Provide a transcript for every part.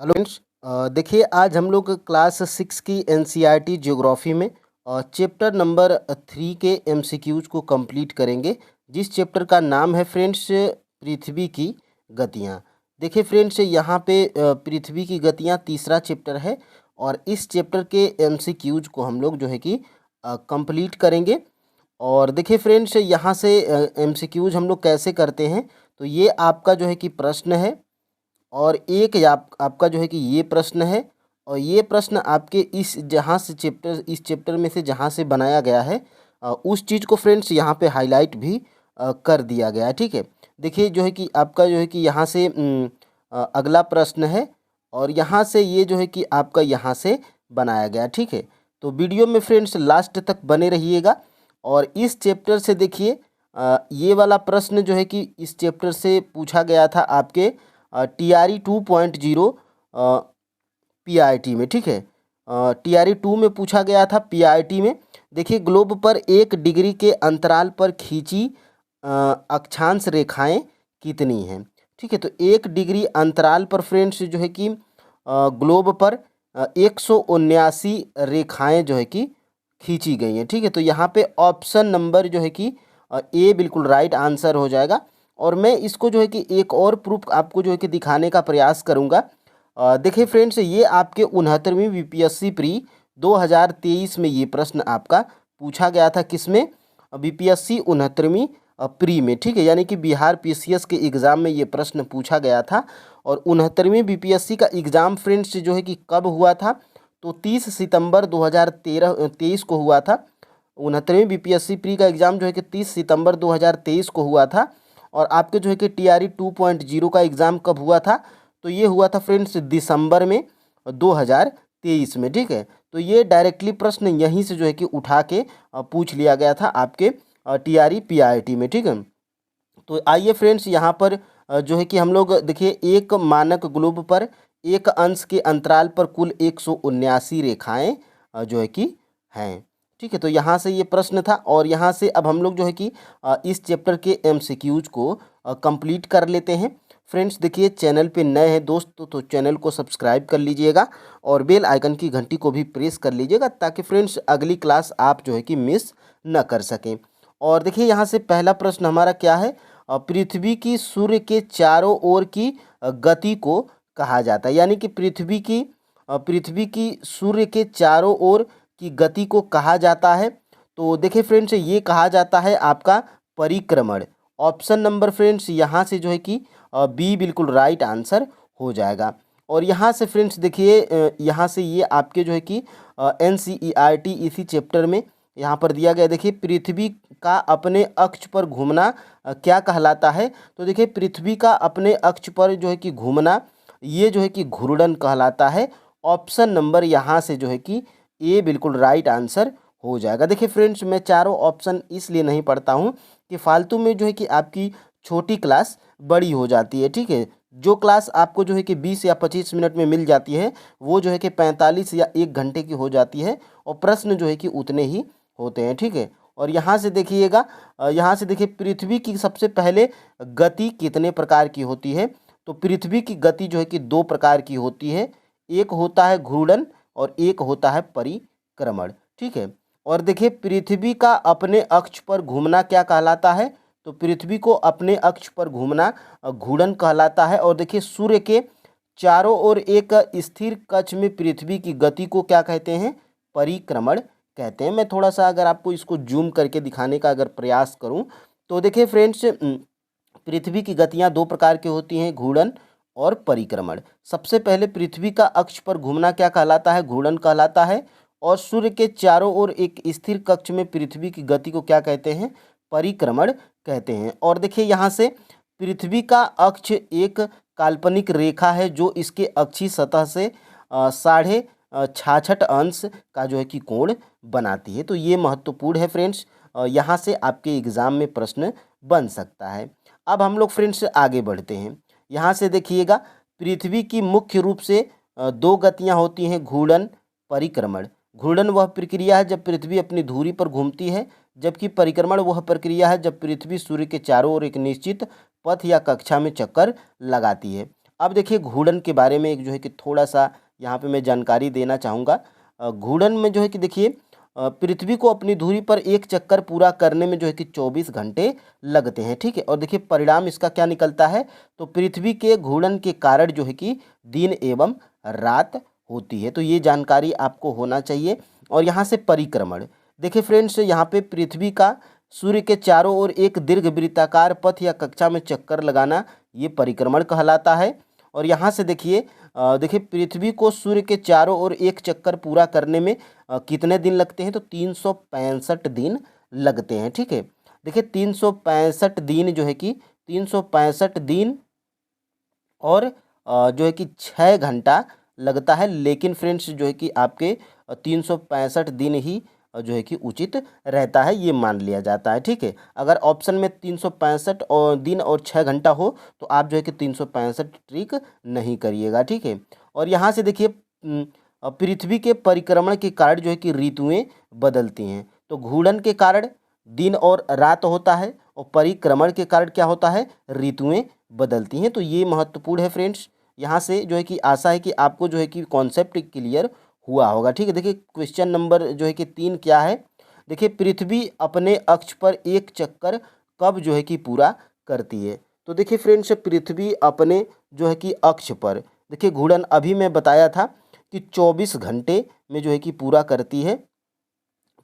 Hello friends. देखिए आज हम लोग क्लास 6 की एनसीईआरटी ज्योग्राफी में चैप्टर नंबर 3 के एमसीक्यूज को कंप्लीट करेंगे, जिस चैप्टर का नाम है फ्रेंड्स पृथ्वी की गतियाँ। देखिए फ्रेंड्स, यहाँ पे पृथ्वी की गतियाँ तीसरा चैप्टर है और इस चैप्टर के एमसीक्यूज को हम लोग जो है कि कंप्लीट करेंगे। और देखिए फ्रेंड्स, यहाँ से एमसीक्यूज हम लोग कैसे करते हैं, तो ये आपका जो है कि प्रश्न है और एक आपका जो है कि ये प्रश्न है और ये प्रश्न आपके इस चैप्टर में से जहाँ से बनाया गया है उस चीज़ को फ्रेंड्स यहाँ पे हाईलाइट भी कर दिया गया है। ठीक है, देखिए जो है कि आपका जो है कि यहाँ से अगला प्रश्न है और यहाँ से ये जो है कि आपका यहाँ से बनाया गया। ठीक है, तो वीडियो में फ्रेंड्स लास्ट तक बने रहिएगा। और इस चैप्टर से देखिए ये वाला प्रश्न जो है कि इस चैप्टर से पूछा गया था आपके TRE 2.0 PIT में। ठीक है, TRE 2 में पूछा गया था PIT में। देखिए ग्लोब पर 1 डिग्री के अंतराल पर खींची अक्षांश रेखाएं कितनी हैं। ठीक है, तो 1 डिग्री अंतराल पर फ्रेंड्स जो है कि ग्लोब पर 179 रेखाएं जो है कि खींची गई हैं। ठीक है, तो यहाँ पे ऑप्शन नंबर जो है कि ए बिल्कुल राइट आंसर हो जाएगा। और मैं इसको जो है कि एक और प्रूफ आपको जो है कि दिखाने का प्रयास करूँगा। देखिए फ्रेंड्स, ये आपके 69वीं बीपीएससी प्री 2023 में ये प्रश्न आपका पूछा गया था। किसमें? बीपीएससी 69वीं प्री में। ठीक है, यानी कि बिहार पीसीएस के एग्ज़ाम में ये प्रश्न पूछा गया था। और 69वीं बीपीएससी का एग्ज़ाम फ्रेंड्स जो है कि कब हुआ था, तो 30 सितंबर 2023 को हुआ था। 69वीं बीपीएससी प्री का एग्ज़ाम जो है कि 30 सितंबर 2023 को हुआ था। और आपके जो है कि TRE 2.0 का एग्ज़ाम कब हुआ था, तो ये हुआ था फ्रेंड्स दिसंबर में 2023 में। ठीक है, तो ये डायरेक्टली प्रश्न यहीं से जो है कि उठा के पूछ लिया गया था आपके TRE PIT में। ठीक है, तो आइए फ्रेंड्स यहाँ पर जो है कि हम लोग देखिए एक मानक ग्लोब पर एक अंश के अंतराल पर कुल 179 रेखाएं जो है कि हैं। ठीक है, तो यहाँ से ये प्रश्न था और यहाँ से अब हम लोग जो है कि इस चैप्टर के एमसीक्यूज को कंप्लीट कर लेते हैं। फ्रेंड्स देखिए, चैनल पे नए हैं दोस्त तो चैनल को सब्सक्राइब कर लीजिएगा और बेल आइकन की घंटी को भी प्रेस कर लीजिएगा, ताकि फ्रेंड्स अगली क्लास आप जो है कि मिस न कर सकें। और देखिए यहाँ से पहला प्रश्न हमारा क्या है, पृथ्वी की सूर्य के चारों ओर की गति को कहा जाता है। यानी कि पृथ्वी की सूर्य के चारों ओर की गति को कहा जाता है। तो देखिए फ्रेंड्स, ये कहा जाता है आपका परिक्रमण। ऑप्शन नंबर फ्रेंड्स यहाँ से जो है कि बी बिल्कुल राइट आंसर हो जाएगा। और यहाँ से फ्रेंड्स देखिए यहाँ से ये आपके जो है कि NCERT इसी चैप्टर में यहाँ पर दिया गया। देखिए पृथ्वी का अपने अक्ष पर घूमना क्या कहलाता है, तो देखिए पृथ्वी का अपने अक्ष पर जो है कि घूमना ये जो है कि घूर्णन कहलाता है। ऑप्शन नंबर यहाँ से जो है कि ए बिल्कुल राइट आंसर हो जाएगा। देखिए फ्रेंड्स, मैं चारों ऑप्शन इसलिए नहीं पढ़ता हूँ कि फालतू में जो है कि आपकी छोटी क्लास बड़ी हो जाती है। ठीक है, जो क्लास आपको जो है कि 20 या 25 मिनट में मिल जाती है वो जो है कि 45 या 1 घंटे की हो जाती है और प्रश्न जो है कि उतने ही होते हैं। ठीक है, और यहाँ से देखिएगा, यहाँ से देखिए पृथ्वी की सबसे पहले गति कितने प्रकार की होती है, तो पृथ्वी की गति जो है कि 2 प्रकार की होती है। एक होता है घूर्णन और एक होता है परिक्रमण। ठीक है, और देखिए पृथ्वी का अपने अक्ष पर घूमना क्या कहलाता है, तो पृथ्वी को अपने अक्ष पर घूमना घूर्णन कहलाता है। और देखिए सूर्य के चारों ओर एक स्थिर कक्ष में पृथ्वी की गति को क्या कहते हैं, परिक्रमण कहते हैं। मैं थोड़ा सा अगर आपको इसको जूम करके दिखाने का अगर प्रयास करूं, तो देखिए फ्रेंड्स पृथ्वी की गतियां 2 प्रकार की होती हैं, घूर्णन और परिक्रमण। सबसे पहले पृथ्वी का अक्ष पर घूमना क्या कहलाता है, घूर्णन कहलाता है। और सूर्य के चारों ओर एक स्थिर कक्ष में पृथ्वी की गति को क्या कहते हैं, परिक्रमण कहते हैं। और देखिए यहाँ से पृथ्वी का अक्ष एक काल्पनिक रेखा है जो इसके अक्षीय सतह से 66.5 का जो है कि कोण बनाती है। तो ये महत्वपूर्ण है फ्रेंड्स, यहाँ से आपके एग्जाम में प्रश्न बन सकता है। अब हम लोग फ्रेंड्स आगे बढ़ते हैं। यहाँ से देखिएगा, पृथ्वी की मुख्य रूप से 2 गतियाँ होती हैं, घूर्णन परिक्रमण। घूर्णन वह प्रक्रिया है जब पृथ्वी अपनी धुरी पर घूमती है, जबकि परिक्रमण वह प्रक्रिया है जब पृथ्वी सूर्य के चारों ओर एक निश्चित पथ या कक्षा में चक्कर लगाती है। अब देखिए घूर्णन के बारे में एक जो है कि थोड़ा सा यहाँ पे मैं जानकारी देना चाहूँगा। घूर्णन में जो है कि देखिए पृथ्वी को अपनी धुरी पर एक चक्कर पूरा करने में जो है कि 24 घंटे लगते हैं, ठीक है। और देखिए परिणाम इसका क्या निकलता है, तो पृथ्वी के घूर्णन के कारण जो है कि दिन एवं रात होती है। तो ये जानकारी आपको होना चाहिए। और यहाँ से परिक्रमण, देखिए फ्रेंड्स यहाँ पे पृथ्वी का सूर्य के चारों ओर एक दीर्घ वृत्ताकार पथ या कक्षा में चक्कर लगाना, ये परिक्रमण कहलाता है। और यहाँ से देखिए पृथ्वी को सूर्य के चारों ओर एक चक्कर पूरा करने में कितने दिन लगते हैं, तो 365 दिन लगते हैं, ठीक है। देखिए 365 दिन जो है कि 365 दिन और जो है कि 6 घंटा लगता है। लेकिन फ्रेंड्स जो है कि आपके 365 दिन ही जो है कि उचित रहता है, ये मान लिया जाता है, ठीक है। अगर ऑप्शन में 365 और दिन और 6 घंटा हो तो आप जो है कि 365 ट्रिक नहीं करिएगा, ठीक है। और यहाँ से देखिए पृथ्वी के परिक्रमण के कारण जो है कि ऋतुएं बदलती हैं। तो घूर्णन के कारण दिन और रात होता है और परिक्रमण के कारण क्या होता है, ऋतुएं बदलती हैं। तो ये महत्वपूर्ण है फ्रेंड्स। यहाँ से जो है कि आशा है कि आपको जो है कि कॉन्सेप्ट क्लियर हुआ होगा, ठीक है। देखिए क्वेश्चन नंबर जो है कि 3 क्या है, देखिए पृथ्वी अपने अक्ष पर एक चक्कर कब जो है कि पूरा करती है। तो देखिए फ्रेंड्स पृथ्वी अपने जो है कि अक्ष पर, देखिए घूर्णन अभी मैं बताया था कि 24 घंटे में जो है कि पूरा करती है।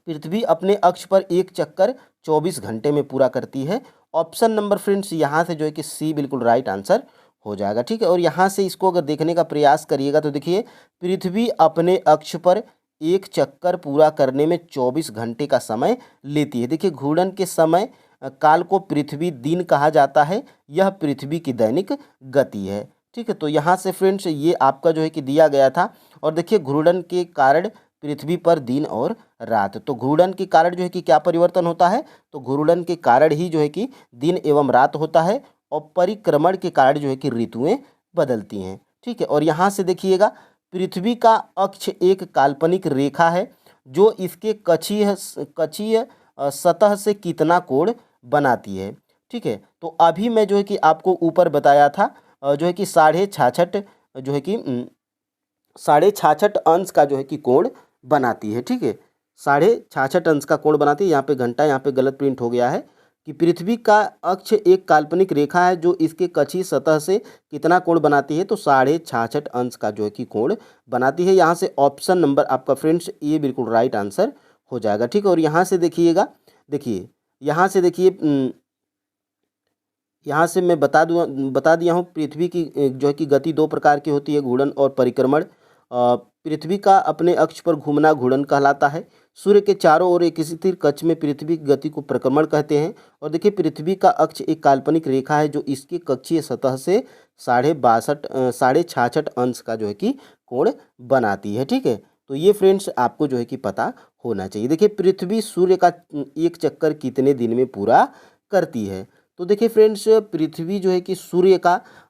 पृथ्वी अपने अक्ष पर एक चक्कर 24 घंटे में पूरा करती है। ऑप्शन नंबर फ्रेंड्स यहाँ से जो है कि सी बिल्कुल राइट आंसर हो जाएगा, ठीक है। और यहाँ से इसको अगर देखने का प्रयास करिएगा तो देखिए पृथ्वी अपने अक्ष पर एक चक्कर पूरा करने में 24 घंटे का समय लेती है। देखिए घूर्णन के समय काल को पृथ्वी दिन कहा जाता है, यह पृथ्वी की दैनिक गति है, ठीक है। तो यहाँ से फ्रेंड्स ये आपका जो है कि दिया गया था। और देखिए घूर्णन के कारण पृथ्वी पर दिन और रात, तो घूर्णन के कारण जो है कि क्या परिवर्तन होता है, तो घूर्णन के कारण ही जो है कि दिन एवं रात होता है और परिक्रमण के कारण जो है कि ऋतुएं बदलती हैं, ठीक है। और यहाँ से देखिएगा पृथ्वी का अक्ष एक काल्पनिक रेखा है जो इसके कक्षीय सतह से कितना कोण बनाती है, ठीक है। तो अभी मैं जो है कि आपको ऊपर बताया था जो है कि 66.5 जो है कि 66.5 अंश का जो है कि कोण बनाती है, ठीक है। 66.5 अंश का कोण बनाती है। यहाँ पे घंटा, यहाँ पे गलत प्रिंट हो गया है कि पृथ्वी का अक्ष एक काल्पनिक रेखा है जो इसके कक्षीय सतह से कितना कोण बनाती है, तो 66.5 अंश का जो है कि कोण बनाती है। यहाँ से ऑप्शन नंबर आपका फ्रेंड्स ये बिल्कुल राइट आंसर हो जाएगा, ठीक है। और यहाँ से देखिएगा, देखिए यहाँ से देखिए यहाँ से मैं बता दिया हूँ पृथ्वी की जो है कि गति 2 प्रकार की होती है, घूर्णन और परिक्रमण। पृथ्वी का अपने अक्ष पर घूमना घूर्णन कहलाता है। सूर्य के चारों ओर एक स्थिर कक्ष में पृथ्वी की गति को परिक्रमण कहते हैं। और देखिए पृथ्वी का अक्ष एक काल्पनिक रेखा है जो इसकी कक्षीय सतह से 66.5 अंश का जो है कि कोण बनाती है, ठीक है। तो ये फ्रेंड्स आपको जो है कि पता होना चाहिए। देखिए पृथ्वी सूर्य का एक चक्कर कितने दिन में पूरा करती है, तो देखिए फ्रेंड्स पृथ्वी जो है कि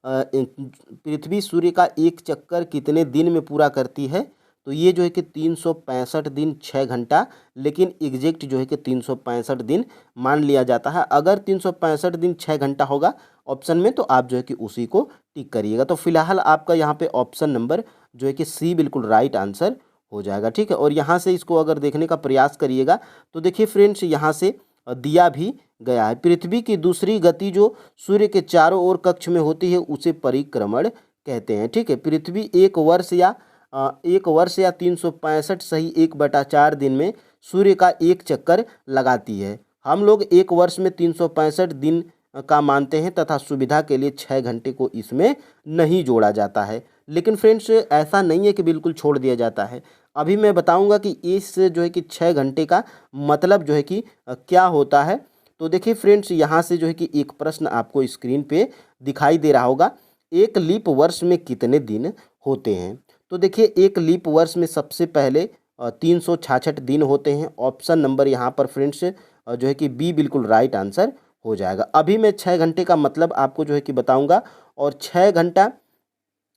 पृथ्वी सूर्य का एक चक्कर कितने दिन में पूरा करती है, तो ये जो है कि 365 दिन 6 घंटा, लेकिन एग्जैक्ट जो है कि 365 दिन मान लिया जाता है। अगर 365 दिन 6 घंटा होगा ऑप्शन में तो आप जो है कि उसी को टिक करिएगा। तो फिलहाल आपका यहाँ पे ऑप्शन नंबर जो है कि सी बिल्कुल राइट आंसर हो जाएगा, ठीक है। और यहाँ से इसको अगर देखने का प्रयास करिएगा तो देखिए फ्रेंड्स यहाँ से दिया भी गया है, पृथ्वी की दूसरी गति जो सूर्य के चारों ओर कक्ष में होती है उसे परिक्रमण कहते हैं, ठीक है। पृथ्वी एक वर्ष या 365 सही 1/4 दिन में सूर्य का एक चक्कर लगाती है। हम लोग एक वर्ष में 365 दिन का मानते हैं तथा सुविधा के लिए 6 घंटे को इसमें नहीं जोड़ा जाता है। लेकिन फ्रेंड्स ऐसा नहीं है कि बिल्कुल छोड़ दिया जाता है। अभी मैं बताऊंगा कि इस जो है कि 6 घंटे का मतलब जो है कि क्या होता है। तो देखिए फ्रेंड्स यहाँ से जो है कि एक प्रश्न आपको स्क्रीन पे दिखाई दे रहा होगा, एक लीप वर्ष में कितने दिन होते हैं। तो देखिए एक लीप वर्ष में सबसे पहले 366 दिन होते हैं। ऑप्शन नंबर यहाँ पर फ्रेंड्स जो है कि बी बिल्कुल राइट आंसर हो जाएगा। अभी मैं 6 घंटे का मतलब आपको जो है कि बताऊंगा। और 6 घंटा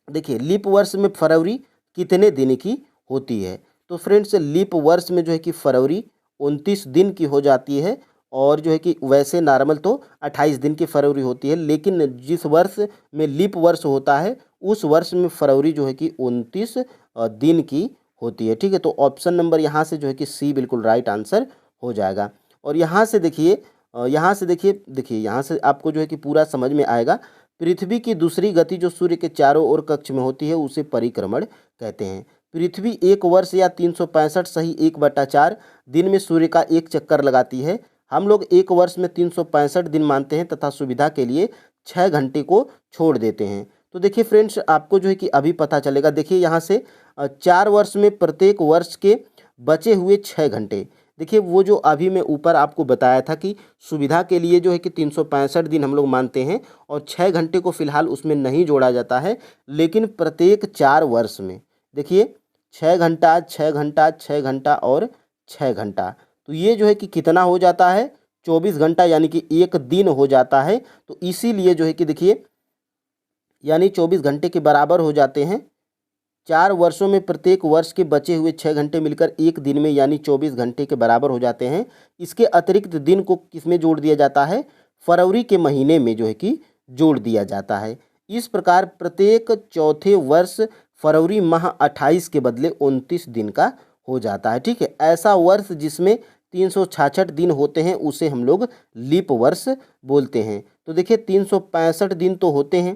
देखिए लीप वर्ष में फरवरी कितने दिन की होती है, तो फ्रेंड्स लीप वर्ष में जो है कि फरवरी 29 दिन की हो जाती है। और जो है कि वैसे नॉर्मल तो 28 दिन की फरवरी होती है, लेकिन जिस वर्ष में लीप वर्ष होता है उस वर्ष में फरवरी जो है कि 29 दिन की होती है। ठीक है, तो ऑप्शन नंबर यहाँ से जो है कि सी बिल्कुल राइट आंसर हो जाएगा। और यहाँ से देखिए देखिए यहाँ से आपको जो है कि पूरा समझ में आएगा। पृथ्वी की दूसरी गति जो सूर्य के चारों ओर कक्ष में होती है उसे परिक्रमण कहते हैं। पृथ्वी एक वर्ष या 365 सही 1/4 दिन में सूर्य का एक चक्कर लगाती है। हम लोग एक वर्ष में 365 दिन मानते हैं तथा सुविधा के लिए 6 घंटे को छोड़ देते हैं। तो देखिए फ्रेंड्स, आपको जो है कि अभी पता चलेगा। देखिए यहाँ से 4 वर्ष में प्रत्येक वर्ष के बचे हुए 6 घंटे, देखिए वो जो अभी मैं ऊपर आपको बताया था कि सुविधा के लिए जो है कि 365 दिन हम लोग मानते हैं और 6 घंटे को फिलहाल उसमें नहीं जोड़ा जाता है, लेकिन प्रत्येक 4 वर्ष में देखिए 6 घंटा 6 घंटा 6 घंटा और 6 घंटा, तो ये जो है कि कितना हो जाता है 24 घंटा, यानी कि एक दिन हो जाता है। तो इसीलिए जो है कि देखिए यानी 24 घंटे के बराबर हो जाते हैं। 4 वर्षों में प्रत्येक वर्ष के बचे हुए 6 घंटे मिलकर एक दिन में यानी 24 घंटे के बराबर हो जाते हैं। इसके अतिरिक्त दिन को किसमें जोड़ दिया जाता है, फरवरी के महीने में जो है कि जोड़ दिया जाता है। इस प्रकार प्रत्येक चौथे वर्ष फरवरी माह 28 के बदले 29 दिन का हो जाता है। ठीक है, ऐसा वर्ष जिसमें 366 दिन होते हैं उसे हम लोग लीप वर्ष बोलते हैं। तो देखिए 365 दिन तो होते हैं,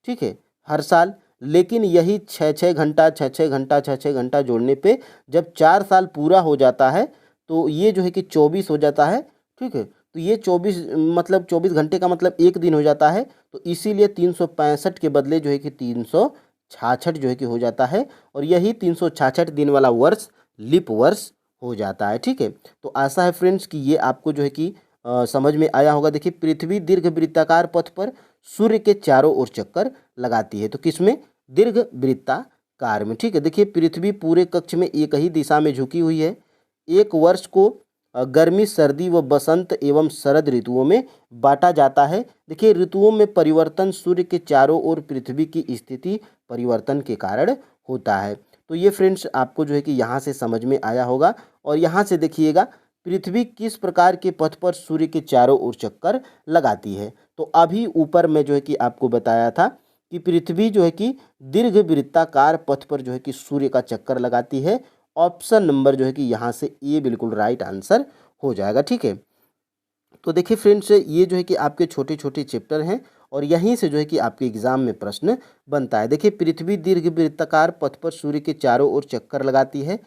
ठीक है, हर साल, लेकिन यही 6-6 घंटा 6-6 घंटा 6-6 घंटा जोड़ने पे जब 4 साल पूरा हो जाता है तो ये जो है कि 24 हो जाता है। ठीक है, तो ये 24 मतलब 24 घंटे का मतलब एक दिन हो जाता है। तो इसीलिए 365 के बदले जो है कि 366 जो है कि हो जाता है, और यही 366 दिन वाला वर्ष लीप वर्ष हो जाता है। ठीक है, तो आशा है फ्रेंड्स कि ये आपको जो है कि समझ में आया होगा। देखिए पृथ्वी दीर्घ वृत्ताकार पथ पर सूर्य के चारों ओर चक्कर लगाती है, तो किसमें, दीर्घ वृत्ताकार में। ठीक है, देखिए पृथ्वी पूरे कक्ष में एक ही दिशा में झुकी हुई है। एक वर्ष को गर्मी, सर्दी व बसंत एवं शरद ऋतुओं में बांटा जाता है। देखिए ऋतुओं में परिवर्तन सूर्य के चारों ओर पृथ्वी की स्थिति परिवर्तन के कारण होता है। तो ये फ्रेंड्स आपको जो है कि यहाँ से समझ में आया होगा। और यहाँ से देखिएगा पृथ्वी किस प्रकार के पथ पर सूर्य के चारों ओर चक्कर लगाती है। तो अभी ऊपर मैं जो है कि आपको बताया था कि पृथ्वी जो है कि दीर्घ वृत्ताकार पथ पर जो है कि सूर्य का चक्कर लगाती है। ऑप्शन नंबर जो है कि यहाँ से ए बिल्कुल राइट आंसर हो जाएगा। ठीक है, तो देखिए फ्रेंड्स, ये जो है कि आपके छोटे छोटे चैप्टर हैं और यहीं से जो है कि आपके एग्जाम में प्रश्न बनता है। देखिए पृथ्वी दीर्घ वृत्ताकार पथ पर सूर्य के चारों ओर चक्कर लगाती है।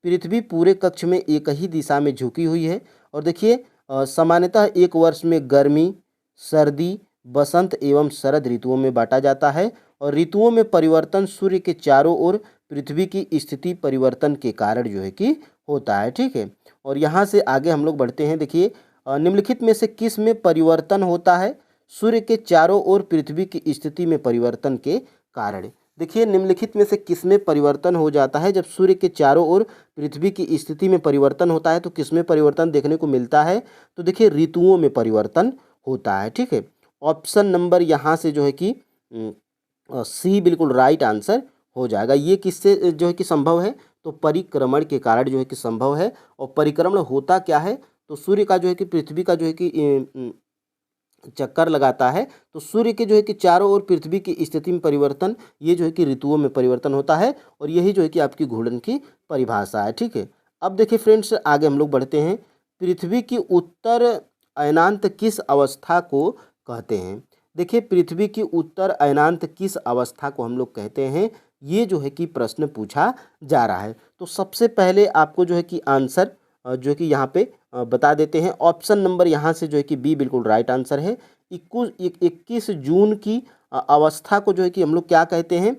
पृथ्वी पूरे कक्ष में एक ही दिशा में झुकी हुई है। और देखिए सामान्यतः एक वर्ष में गर्मी, सर्दी, बसंत एवं शरद ऋतुओं में बांटा जाता है। और ऋतुओं में परिवर्तन सूर्य के चारों ओर पृथ्वी की स्थिति परिवर्तन के कारण जो है कि होता है। ठीक है, और यहाँ से आगे हम लोग बढ़ते हैं। देखिए निम्नलिखित में से किस में परिवर्तन होता है सूर्य के चारों ओर पृथ्वी की स्थिति में परिवर्तन के कारण। देखिए निम्नलिखित में से किस में परिवर्तन हो जाता है जब सूर्य के चारों ओर पृथ्वी की स्थिति में परिवर्तन होता है, तो किस में परिवर्तन देखने को मिलता है, तो देखिए ऋतुओं में परिवर्तन होता है। ठीक है, ऑप्शन नंबर यहाँ से जो है कि सी बिल्कुल राइट आंसर हो जाएगा। ये किससे जो है कि संभव है, तो परिक्रमण के कारण जो है कि संभव है। और परिक्रमण होता क्या है, तो सूर्य का जो है कि पृथ्वी का जो है कि चक्कर लगाता है, तो सूर्य के जो है कि चारों ओर पृथ्वी की स्थिति में परिवर्तन, ये जो है कि ऋतुओं में परिवर्तन होता है। और यही जो है कि आपकी घूर्णन की परिभाषा है। ठीक है, अब देखिए फ्रेंड्स आगे हम लोग बढ़ते हैं। पृथ्वी की उत्तर अयनांत किस अवस्था को कहते हैं। देखिए पृथ्वी की उत्तर अयनांत किस अवस्था को हम लोग कहते हैं, ये जो है कि प्रश्न पूछा जा रहा है। तो सबसे पहले आपको जो है कि आंसर जो है कि यहाँ पे बता देते हैं। ऑप्शन नंबर यहाँ से जो है कि बी बिल्कुल राइट आंसर है। 21 जून की अवस्था को जो है कि हम लोग क्या कहते हैं,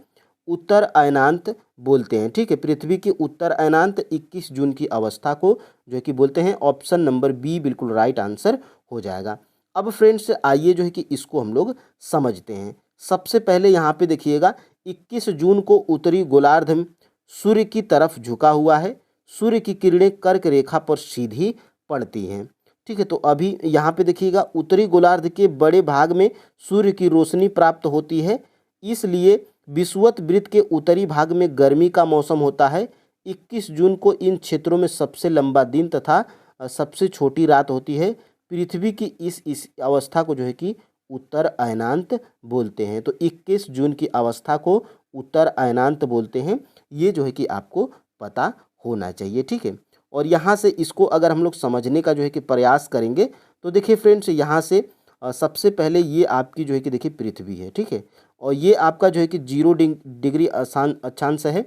उत्तर अयनांत बोलते हैं। ठीक है, पृथ्वी की उत्तर अयनांत 21 जून की अवस्था को जो है कि बोलते हैं। ऑप्शन नंबर बी बिल्कुल राइट आंसर हो जाएगा। अब फ्रेंड्स आइए जो है कि इसको हम लोग समझते हैं। सबसे पहले यहाँ पे देखिएगा 21 जून को उत्तरी गोलार्ध सूर्य की तरफ झुका हुआ है। सूर्य की किरणें कर्क रेखा पर सीधी पड़ती हैं। ठीक है, तो अभी यहाँ पे देखिएगा उत्तरी गोलार्ध के बड़े भाग में सूर्य की रोशनी प्राप्त होती है, इसलिए विषुवत वृत्त के उत्तरी भाग में गर्मी का मौसम होता है। 21 जून को इन क्षेत्रों में सबसे लंबा दिन तथा सबसे छोटी रात होती है। पृथ्वी की इस अवस्था को जो है कि उत्तर अयनांत बोलते हैं। तो 21 जून की अवस्था को उत्तर अयनांत बोलते हैं। ये जो है कि आपको पता होना चाहिए, ठीक है। और यहाँ से इसको अगर हम लोग समझने का जो है कि प्रयास करेंगे तो देखिए फ्रेंड्स, यहाँ से सबसे पहले ये आपकी जो है कि देखिए पृथ्वी है, ठीक है। और ये आपका जो है कि 0 डिग्री अक्षांश है,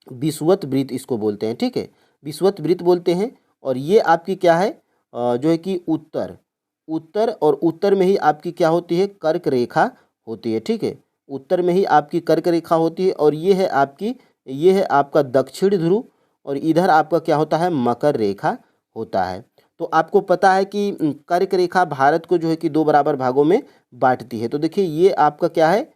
विषुवत वृत्त इसको बोलते हैं, ठीक है। विषुवत वृत्त बोलते हैं। और ये आपकी क्या है, जो है कि उत्तर उत्तर और उत्तर में ही आपकी क्या होती है, कर्क रेखा होती है, ठीक है। उत्तर में ही आपकी कर्क रेखा होती है। और ये है आपका दक्षिण ध्रुव, और इधर आपका क्या होता है, मकर रेखा होता है। तो आपको पता है कि कर्क रेखा भारत को जो है कि 2 बराबर भागों में बांटती है। तो देखिए ये आपका क्या है,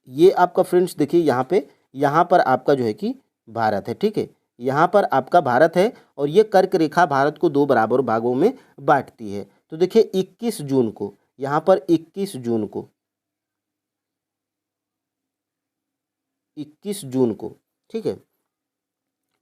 ये आपका फ्रेंड्स देखिए यहाँ पर आपका जो है कि भारत है, ठीक है। यहाँ पर आपका भारत है और ये कर्क रेखा भारत को 2 बराबर भागों में बांटती है। तो देखिए 21 जून को, यहाँ पर 21 जून को, 21 जून को, ठीक है।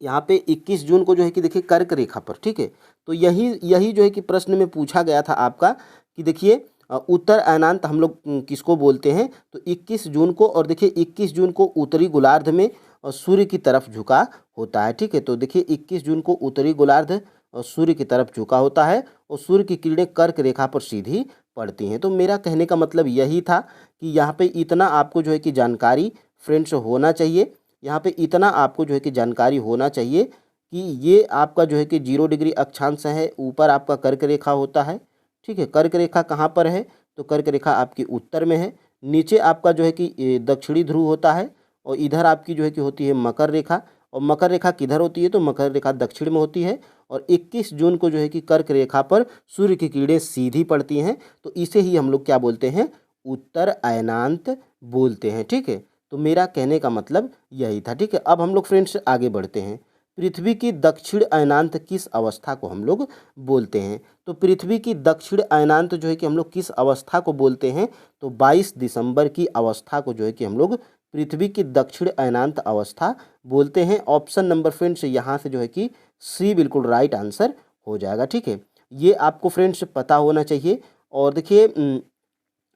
यहाँ पे 21 जून को जो है कि देखिए कर्क रेखा पर, ठीक है। तो यही यही जो है कि प्रश्न में पूछा गया था आपका कि देखिए उत्तर अयनांत हम लोग किसको बोलते हैं, तो 21 जून को। और देखिए 21 जून को उत्तरी गोलार्ध में सूर्य की तरफ झुका होता है, ठीक है। तो देखिए 21 जून को उत्तरी गोलार्ध सूर्य की तरफ झुका होता है और सूर्य की किरणें कर्क रेखा पर सीधी पड़ती हैं। तो मेरा कहने का मतलब यही था कि यहाँ पे इतना आपको जो है कि जानकारी फ्रेंड्स होना चाहिए। यहाँ पे इतना आपको जो है कि जानकारी होना चाहिए कि ये आपका जो है कि 0 डिग्री अक्षांश है, ऊपर आपका कर्क रेखा होता है, ठीक है। कर्क रेखा कहाँ पर है, तो कर्क रेखा आपकी उत्तर में है। नीचे आपका जो है कि दक्षिणी ध्रुव होता है और इधर आपकी जो है कि होती है मकर रेखा। और मकर रेखा किधर होती है, तो मकर रेखा दक्षिण में होती है। और 21 जून को जो है कि कर्क रेखा पर सूर्य की किरणें सीधी पड़ती हैं। तो इसे ही हम लोग क्या बोलते हैं, उत्तर अयनांत बोलते हैं, ठीक है। तो मेरा कहने का मतलब यही था, ठीक है। अब हम लोग फ्रेंड्स आगे बढ़ते हैं। पृथ्वी की दक्षिण अयनांत किस अवस्था को हम लोग बोलते हैं, तो पृथ्वी की दक्षिण अयनांत जो है कि हम लोग किस अवस्था को बोलते हैं, तो 22 दिसंबर की अवस्था को जो है कि हम लोग पृथ्वी की दक्षिण अयनांत अवस्था बोलते हैं। ऑप्शन नंबर फ्रेंड्स यहाँ से जो है कि सी बिल्कुल राइट आंसर हो जाएगा, ठीक है। ये आपको फ्रेंड्स पता होना चाहिए। और देखिए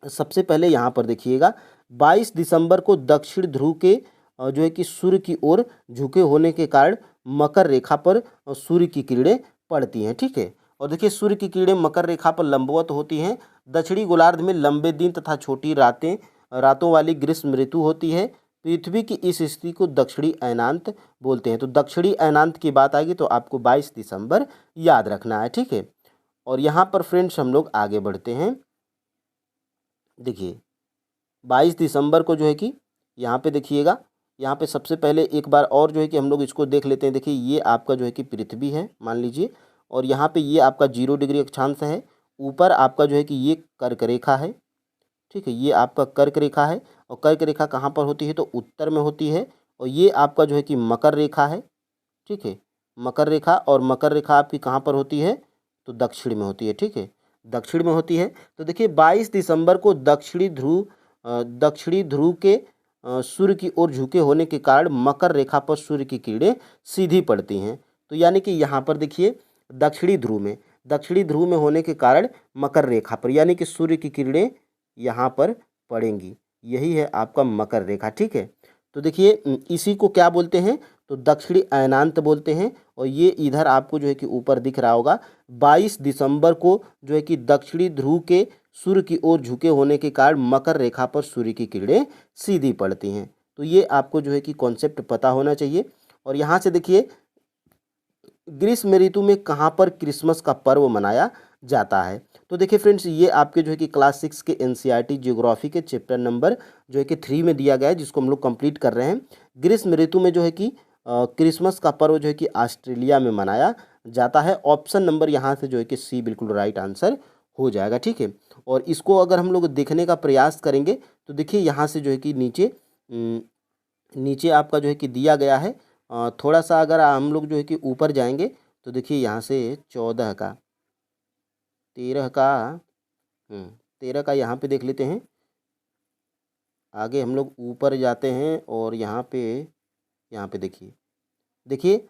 सबसे पहले यहाँ पर देखिएगा 22 दिसंबर को दक्षिण ध्रुव के जो है कि सूर्य की ओर झुके होने के कारण मकर रेखा पर सूर्य की किरणें पड़ती हैं, ठीक है। और देखिए सूर्य की किरणें मकर रेखा पर लंबवत होती हैं। दक्षिणी गोलार्ध में लंबे दिन तथा छोटी रातों वाली ग्रीष्म ऋतु होती है। पृथ्वी की इस स्थिति को दक्षिणी अयनांत बोलते हैं। तो दक्षिणी अयनांत की बात आएगी तो आपको 22 दिसंबर याद रखना है, ठीक है। और यहाँ पर फ्रेंड्स हम लोग आगे बढ़ते हैं। देखिए 22 दिसंबर को जो है कि यहाँ पे देखिएगा, यहाँ पे सबसे पहले एक बार और जो है कि हम लोग इसको देख लेते हैं। देखिए ये आपका जो है कि पृथ्वी है मान लीजिए, और यहाँ पे ये आपका 0 डिग्री अक्षांश है। ऊपर आपका जो है कि ये कर्क रेखा है, ठीक है। ये आपका कर्क रेखा है और कर्क रेखा कहाँ पर होती है, तो उत्तर में होती है। और ये आपका जो है कि मकर रेखा है, ठीक है। मकर रेखा, और मकर रेखा आपकी कहाँ पर होती है, तो दक्षिण में होती है, ठीक है। दक्षिण में होती है। तो देखिए 22 दिसंबर को दक्षिणी ध्रुव के सूर्य की ओर झुके होने के कारण मकर रेखा पर सूर्य की किरणें सीधी पड़ती हैं। तो यानी कि यहाँ पर देखिए दक्षिणी ध्रुव में होने के कारण मकर रेखा पर यानी कि सूर्य की किरणें यहाँ पर पड़ेंगी। यही है आपका मकर रेखा, ठीक है। तो देखिए इसी को क्या बोलते हैं, तो दक्षिणी अयनांत बोलते हैं। और ये इधर आपको जो है कि ऊपर दिख रहा होगा 22 दिसंबर को जो है कि दक्षिणी ध्रुव के सूर्य की ओर झुके होने के कारण मकर रेखा पर सूर्य की किरणें सीधी पड़ती हैं। तो ये आपको जो है कि कॉन्सेप्ट पता होना चाहिए। और यहाँ से देखिए ग्रीष्म ऋतु में कहाँ पर क्रिसमस का पर्व मनाया जाता है, तो देखिए फ्रेंड्स ये आपके जो है कि क्लास 6 के एनसीईआरटी ज्योग्राफी के चैप्टर नंबर जो है कि 3 में दिया गया है, जिसको हम लोग कंप्लीट कर रहे हैं। ग्रीष्म ऋतु में जो है कि क्रिसमस का पर्व जो है कि ऑस्ट्रेलिया में मनाया जाता है। ऑप्शन नंबर यहाँ से जो है कि सी बिल्कुल राइट आंसर हो जाएगा, ठीक है। और इसको अगर हम लोग देखने का प्रयास करेंगे तो देखिए यहाँ से जो है कि नीचे आपका जो है कि दिया गया है। थोड़ा सा अगर हम लोग जो है कि ऊपर जाएंगे तो देखिए यहाँ से 14 का 13 का 13 का यहाँ पे देख लेते हैं। आगे हम लोग ऊपर जाते हैं और यहाँ पे देखिए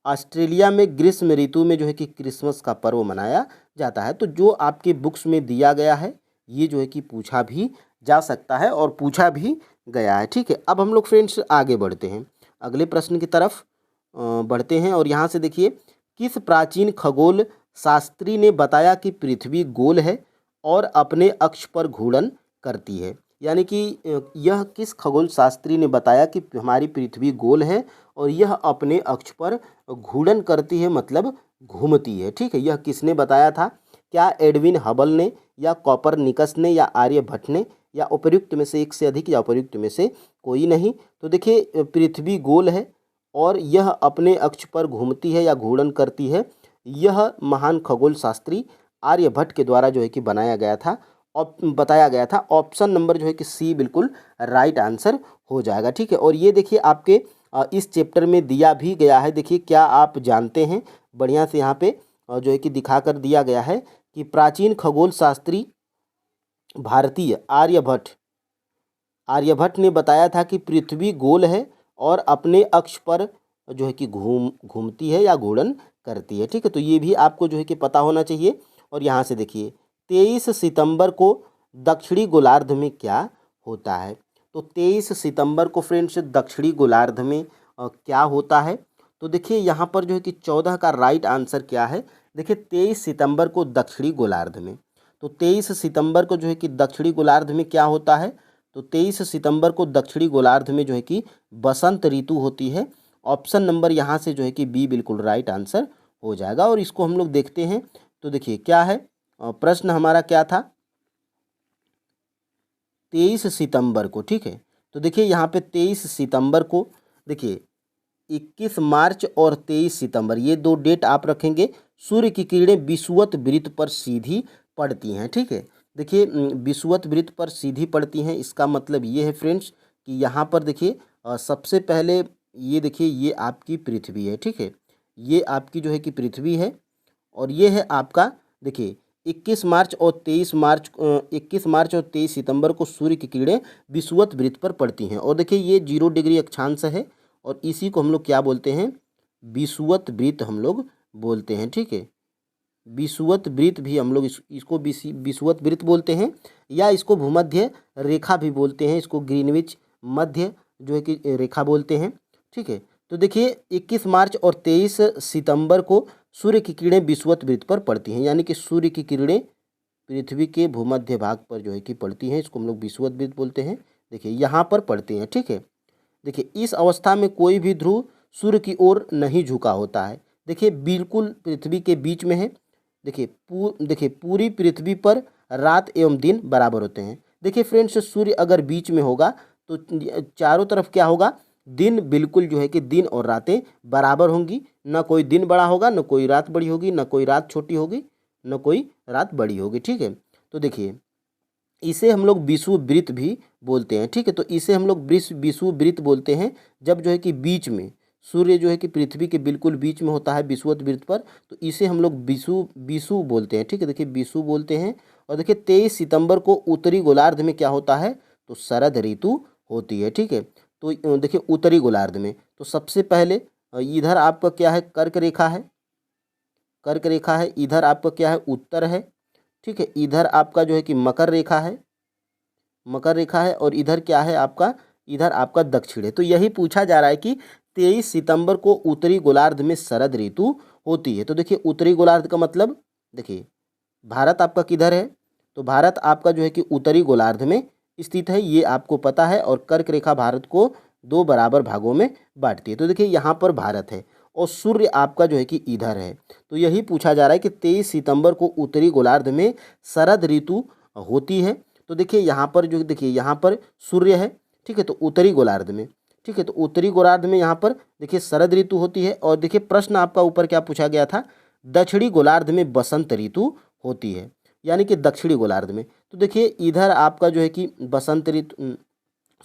ऑस्ट्रेलिया में ग्रीष्म ऋतु में जो है कि क्रिसमस का पर्व मनाया जाता है। तो जो आपके बुक्स में दिया गया है ये जो है कि पूछा भी जा सकता है और पूछा भी गया है। ठीक है, अब हम लोग फ्रेंड्स आगे बढ़ते हैं, अगले प्रश्न की तरफ बढ़ते हैं। और यहाँ से देखिए, किस प्राचीन खगोल शास्त्री ने बताया कि पृथ्वी गोल है और अपने अक्ष पर घूर्णन करती है? यानी कि यह किस खगोल शास्त्री ने बताया कि हमारी पृथ्वी गोल है और यह अपने अक्ष पर घूर्णन करती है, मतलब घूमती है। ठीक है, यह किसने बताया था? क्या एडविन हबल ने, या कॉपरनिकस ने, या आर्यभट्ट ने, या उपर्युक्त में से एक से अधिक, या उपर्युक्त में से कोई नहीं? तो देखिए, पृथ्वी गोल है और यह अपने अक्ष पर घूमती है या घूर्णन करती है, यह महान खगोल शास्त्री आर्यभट्ट के द्वारा जो है कि बनाया गया था और बताया गया था। ऑप्शन नंबर जो है कि सी बिल्कुल राइट आंसर हो जाएगा। ठीक है, और ये देखिए आपके इस चैप्टर में दिया भी गया है। देखिए, क्या आप जानते हैं, बढ़िया से यहाँ पे जो है कि दिखा कर दिया गया है कि प्राचीन खगोल शास्त्री भारतीय आर्यभट्ट ने बताया था कि पृथ्वी गोल है और अपने अक्ष पर जो है कि घूमती है या घूर्णन करती है। ठीक है, तो ये भी आपको जो है कि पता होना चाहिए। और यहाँ से देखिए, 23 सितंबर को दक्षिणी गोलार्ध में क्या होता है? तो 23 सितंबर को फ्रेंड्स दक्षिणी गोलार्ध में क्या होता है? तो देखिए यहाँ पर जो है कि 14 का राइट आंसर क्या है? देखिए 23 सितंबर को दक्षिणी गोलार्ध में, तो 23 सितंबर को जो है कि दक्षिणी गोलार्ध में क्या होता है? तो 23 सितंबर को दक्षिणी गोलार्ध में जो है कि बसंत ऋतु होती है। ऑप्शन नंबर यहाँ से जो है कि बी बिल्कुल राइट आंसर हो जाएगा। और इसको हम लोग देखते हैं, तो देखिए क्या है प्रश्न हमारा, क्या था? 23 सितंबर को। ठीक है, तो देखिए यहाँ पे 23 सितंबर को, देखिए 21 मार्च और 23 सितंबर ये दो डेट आप रखेंगे। सूर्य की किरणें विषुवत वृत्त पर सीधी पड़ती हैं। ठीक है, देखिए विषुवत वृत्त पर सीधी पड़ती हैं, इसका मतलब ये है फ्रेंड्स कि यहाँ पर देखिए सबसे पहले ये देखिए ये आपकी पृथ्वी है। ठीक है, ये आपकी जो है कि पृथ्वी है और ये है आपका, देखिए 21 मार्च और 23 सितंबर को सूर्य की किरणें विषुवत वृत्त पर पड़ती हैं। और देखिए ये 0 डिग्री अक्षांश है और इसी को हम लोग क्या बोलते हैं? विषुवत वृत्त हम लोग बोलते हैं। ठीक है, विषुवत वृत्त भी हम लोग इसको विषुवत वृत्त बोलते हैं, या इसको भूमध्य रेखा भी बोलते हैं, इसको ग्रीनविच मध्य जो है कि रेखा बोलते हैं। ठीक है, तो देखिए 21 मार्च और 23 सितंबर को सूर्य की किरणें विषुवत वृत्त पर पड़ती हैं, यानी कि सूर्य की किरणें पृथ्वी के भूमध्य भाग पर जो है कि पड़ती हैं, इसको हम लोग विषुवत वृत्त बोलते हैं। देखिए यहाँ पर पड़ती हैं। ठीक है, देखिए इस अवस्था में कोई भी ध्रुव सूर्य की ओर नहीं झुका होता है। देखिए बिल्कुल पृथ्वी के बीच में है। देखिए पूरी पृथ्वी पर रात एवं दिन बराबर होते हैं। देखिए फ्रेंड्स, सूर्य अगर बीच में होगा तो चारों तरफ क्या होगा? दिन बिल्कुल जो है कि दिन और रातें बराबर होंगी, ना कोई दिन बड़ा होगा, ना कोई रात बड़ी होगी, ना कोई रात छोटी होगी, ना कोई रात बड़ी होगी। ठीक है, तो देखिए इसे हम लोग विषुववृत्त भी बोलते हैं। ठीक है, तो इसे हम लोग विषुववृत्त बोलते हैं जब जो है कि बीच में सूर्य जो है कि पृथ्वी के बिल्कुल बीच में होता है विषुवत वृत्त पर, तो इसे हम लोग विषु बोलते हैं। ठीक है, देखिए विषु बोलते हैं। और देखिए 23 सितंबर को उत्तरी गोलार्ध में क्या होता है? तो शरद ऋतु होती है। ठीक है, तो देखिए उत्तरी गोलार्ध में तो सबसे पहले इधर आपका क्या है? कर्क रेखा है, कर्क रेखा है। इधर आपका क्या है? उत्तर है। ठीक है, इधर आपका जो है कि मकर रेखा है, मकर रेखा है। और इधर क्या है आपका? इधर आपका दक्षिण है। तो यही पूछा जा रहा है कि 23 सितंबर को उत्तरी गोलार्ध में शरद ऋतु होती है। तो देखिए उत्तरी गोलार्ध का मतलब, देखिए भारत आपका किधर है? तो भारत आपका जो है कि उत्तरी गोलार्ध में स्थित है, ये आपको पता है। और कर्क रेखा भारत को 2 बराबर भागों में बांटती है। तो देखिए यहाँ पर भारत है और सूर्य आपका जो है कि इधर है। तो यही पूछा जा रहा है कि 23 सितंबर को उत्तरी गोलार्ध में शरद ऋतु होती है। तो देखिए यहाँ पर जो, देखिए यहाँ पर सूर्य है। ठीक है, तो उत्तरी गोलार्ध में, ठीक है, तो उत्तरी गोलार्ध में यहाँ पर देखिए शरद ऋतु होती है। और देखिए प्रश्न आपका ऊपर क्या पूछा गया था? दक्षिणी गोलार्ध में बसंत ऋतु होती है, यानी कि दक्षिणी गोलार्ध में। तो देखिए इधर आपका जो है कि बसंत ऋतु,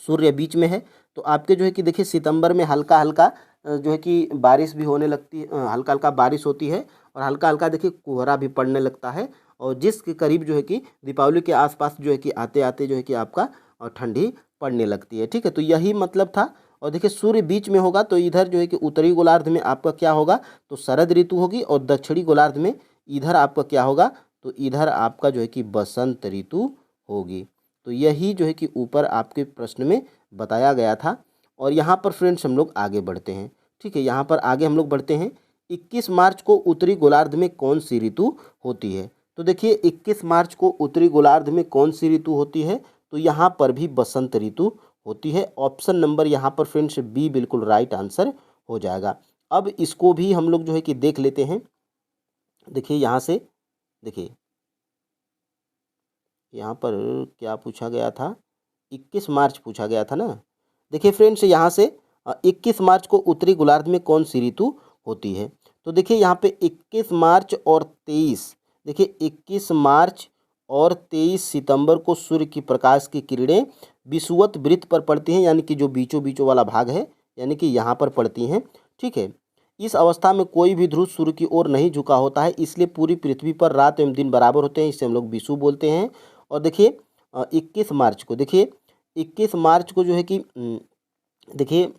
सूर्य बीच में है। तो आपके जो है कि देखिए सितंबर में हल्का हल्का जो है कि बारिश भी होने लगती है, हल्का हल्का बारिश होती है और हल्का हल्का देखिए कोहरा भी पड़ने लगता है। और जिसके करीब जो है कि दीपावली के आसपास जो है कि आते आते जो है कि आपका ठंडी पड़ने लगती है। ठीक है, तो यही मतलब था और देखिए सूर्य बीच में होगा तो इधर जो है कि उत्तरी गोलार्ध में आपका क्या होगा, तो शरद ऋतु होगी, और दक्षिणी गोलार्ध में इधर आपका क्या होगा, तो इधर आपका जो है कि बसंत ऋतु होगी। तो यही जो है कि ऊपर आपके प्रश्न में बताया गया था। और यहाँ पर फ्रेंड्स हम लोग आगे बढ़ते हैं। ठीक है, यहाँ पर आगे हम लोग बढ़ते हैं। 21 मार्च को उत्तरी गोलार्ध में कौन सी ऋतु होती है? तो देखिए 21 मार्च को उत्तरी गोलार्ध में कौन सी ऋतु होती है? तो यहाँ पर भी बसंत ऋतु होती है। ऑप्शन नंबर यहाँ पर फ्रेंड्स बी बिल्कुल राइट आंसर हो जाएगा। अब इसको भी हम लोग जो है कि देख लेते हैं। देखिए यहाँ से, देखिए यहाँ पर क्या पूछा गया था, 21 मार्च पूछा गया था ना। देखिए फ्रेंड्स यहाँ से 21 मार्च को उत्तरी गोलार्ध में कौन सी ऋतु होती है? तो देखिए यहाँ पे 21 मार्च और 23, देखिए 21 मार्च और 23 सितंबर को सूर्य की प्रकाश की किरणें विषुवत वृत्त पर पड़ती हैं, यानी कि जो बीचों बीचों वाला भाग है, यानी कि यहाँ पर पड़ती हैं। ठीक है, इस अवस्था में कोई भी ध्रुव सूर्य की ओर नहीं झुका होता है, इसलिए पूरी पृथ्वी पर रात एवं दिन बराबर होते हैं, इसे हम लोग विषुव बोलते हैं। और देखिए 21 मार्च को, देखिए 21 मार्च को जो है कि देखिए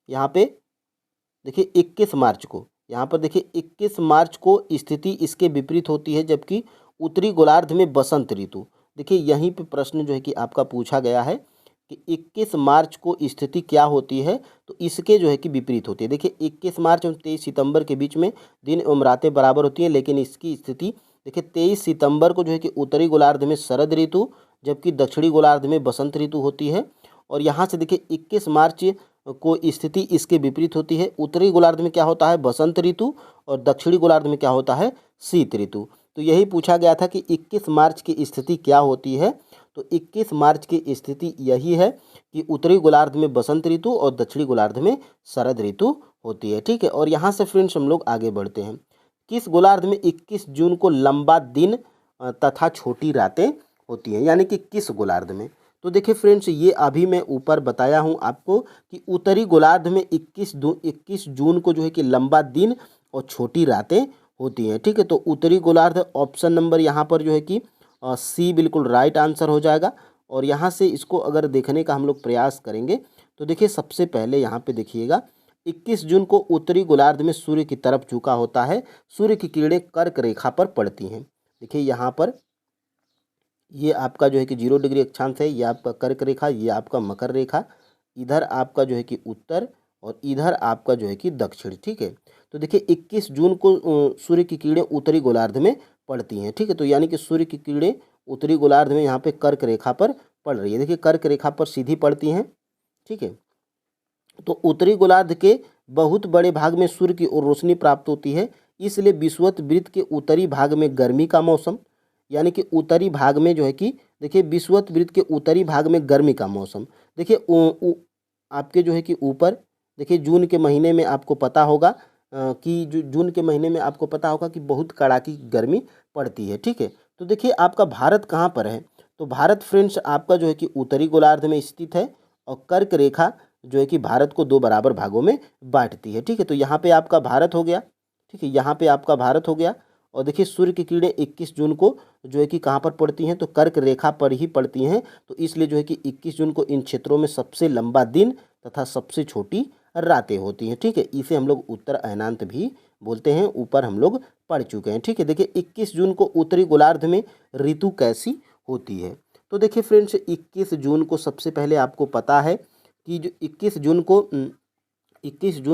यहाँ पे देखिए 21 मार्च को, यहाँ पर देखिए 21 मार्च को स्थिति इसके विपरीत होती है, जबकि उत्तरी गोलार्ध में बसंत ऋतु। देखिए यहीं पे प्रश्न जो है कि आपका पूछा गया है कि 21 मार्च को स्थिति क्या होती है, तो इसके जो है कि विपरीत होती है। देखिए 21 मार्च और 23 सितंबर के बीच में दिन एवं रातें बराबर होती हैं, लेकिन इसकी स्थिति देखिए 23 सितंबर को जो है कि उत्तरी गोलार्ध में शरद ऋतु, जबकि दक्षिणी गोलार्ध में बसंत ऋतु होती है। और यहाँ से देखिए 21 मार्च को स्थिति इसके विपरीत होती है। उत्तरी गोलार्ध में क्या होता है, बसंत ऋतु, और दक्षिणी गोलार्ध में क्या होता है, शीत ऋतु। तो यही पूछा गया था कि 21 मार्च की स्थिति क्या होती है। तो 21 मार्च की स्थिति यही है कि उत्तरी गोलार्ध में बसंत ऋतु और दक्षिणी गोलार्ध में शरद ऋतु होती है। ठीक है, और यहाँ से फ्रेंड्स हम लोग आगे बढ़ते हैं। किस गोलार्ध में 21 जून को लंबा दिन तथा छोटी रातें होती हैं, यानी कि किस गोलार्ध में? तो देखिए फ्रेंड्स ये अभी मैं ऊपर बताया हूँ आपको कि उत्तरी गोलार्ध में 21 जून को जो है कि लंबा दिन और छोटी रातें होती हैं। ठीक है, तो उत्तरी गोलार्ध ऑप्शन नंबर यहाँ पर जो है कि सी बिल्कुल राइट आंसर हो जाएगा। और यहाँ से इसको अगर देखने का हम लोग प्रयास करेंगे तो देखिए सबसे पहले यहाँ पे देखिएगा 21 जून को उत्तरी गोलार्ध में सूर्य की तरफ झुका होता है, सूर्य की किरणें कर्क रेखा पर पड़ती हैं। देखिए यहाँ पर ये आपका जो है कि 0 डिग्री अक्षांश है, ये आपका कर्क रेखा, ये आपका मकर रेखा, इधर आपका जो है कि उत्तर, और इधर आपका जो है कि दक्षिण। ठीक है, तो देखिए 21 जून को सूर्य की किरणें उत्तरी गोलार्ध में पड़ती हैं। ठीक है, तो यानी कि सूर्य की किरणें उत्तरी गोलार्ध में यहाँ पे कर्क रेखा पर पड़ रही है। देखिए कर्क रेखा पर सीधी पड़ती हैं। ठीक है, तो उत्तरी गोलार्ध के बहुत बड़े भाग में सूर्य की ओर रोशनी प्राप्त होती है, इसलिए विषुवत वृत्त के उत्तरी भाग में गर्मी का मौसम, यानी कि उत्तरी भाग में जो है कि देखिए विषुवत वृत्त के उत्तरी भाग में गर्मी का मौसम। देखिए आपके जो है कि ऊपर देखिए जून के महीने में आपको पता होगा कि जून के महीने में आपको पता होगा कि बहुत कड़ाकी गर्मी पड़ती है। ठीक है, तो देखिए आपका भारत कहाँ पर है? तो भारत फ्रेंड्स आपका जो है कि उत्तरी गोलार्ध में स्थित है, और कर्क रेखा जो है कि भारत को 2 बराबर भागों में बांटती है। ठीक है, तो यहाँ पे आपका भारत हो गया। ठीक है, यहाँ पे आपका भारत हो गया। और देखिए सूर्य की किरणें 21 जून को जो है कि कहाँ पर पड़ती हैं, तो कर्क रेखा पर ही पड़ती हैं। तो इसलिए जो है कि 21 जून को इन क्षेत्रों में सबसे लंबा दिन तथा सबसे छोटी रातें होती हैं। ठीक है, इसे हम लोग उत्तर अयनांत भी बोलते हैं, ऊपर हम लोग पढ़ चुके हैं। ठीक है, देखिए 21 जून को उत्तरी गोलार्ध में ऋतु कैसी होती है? तो देखिए फ्रेंड्स 21 जून को सबसे पहले आपको पता है कि जो 21 जून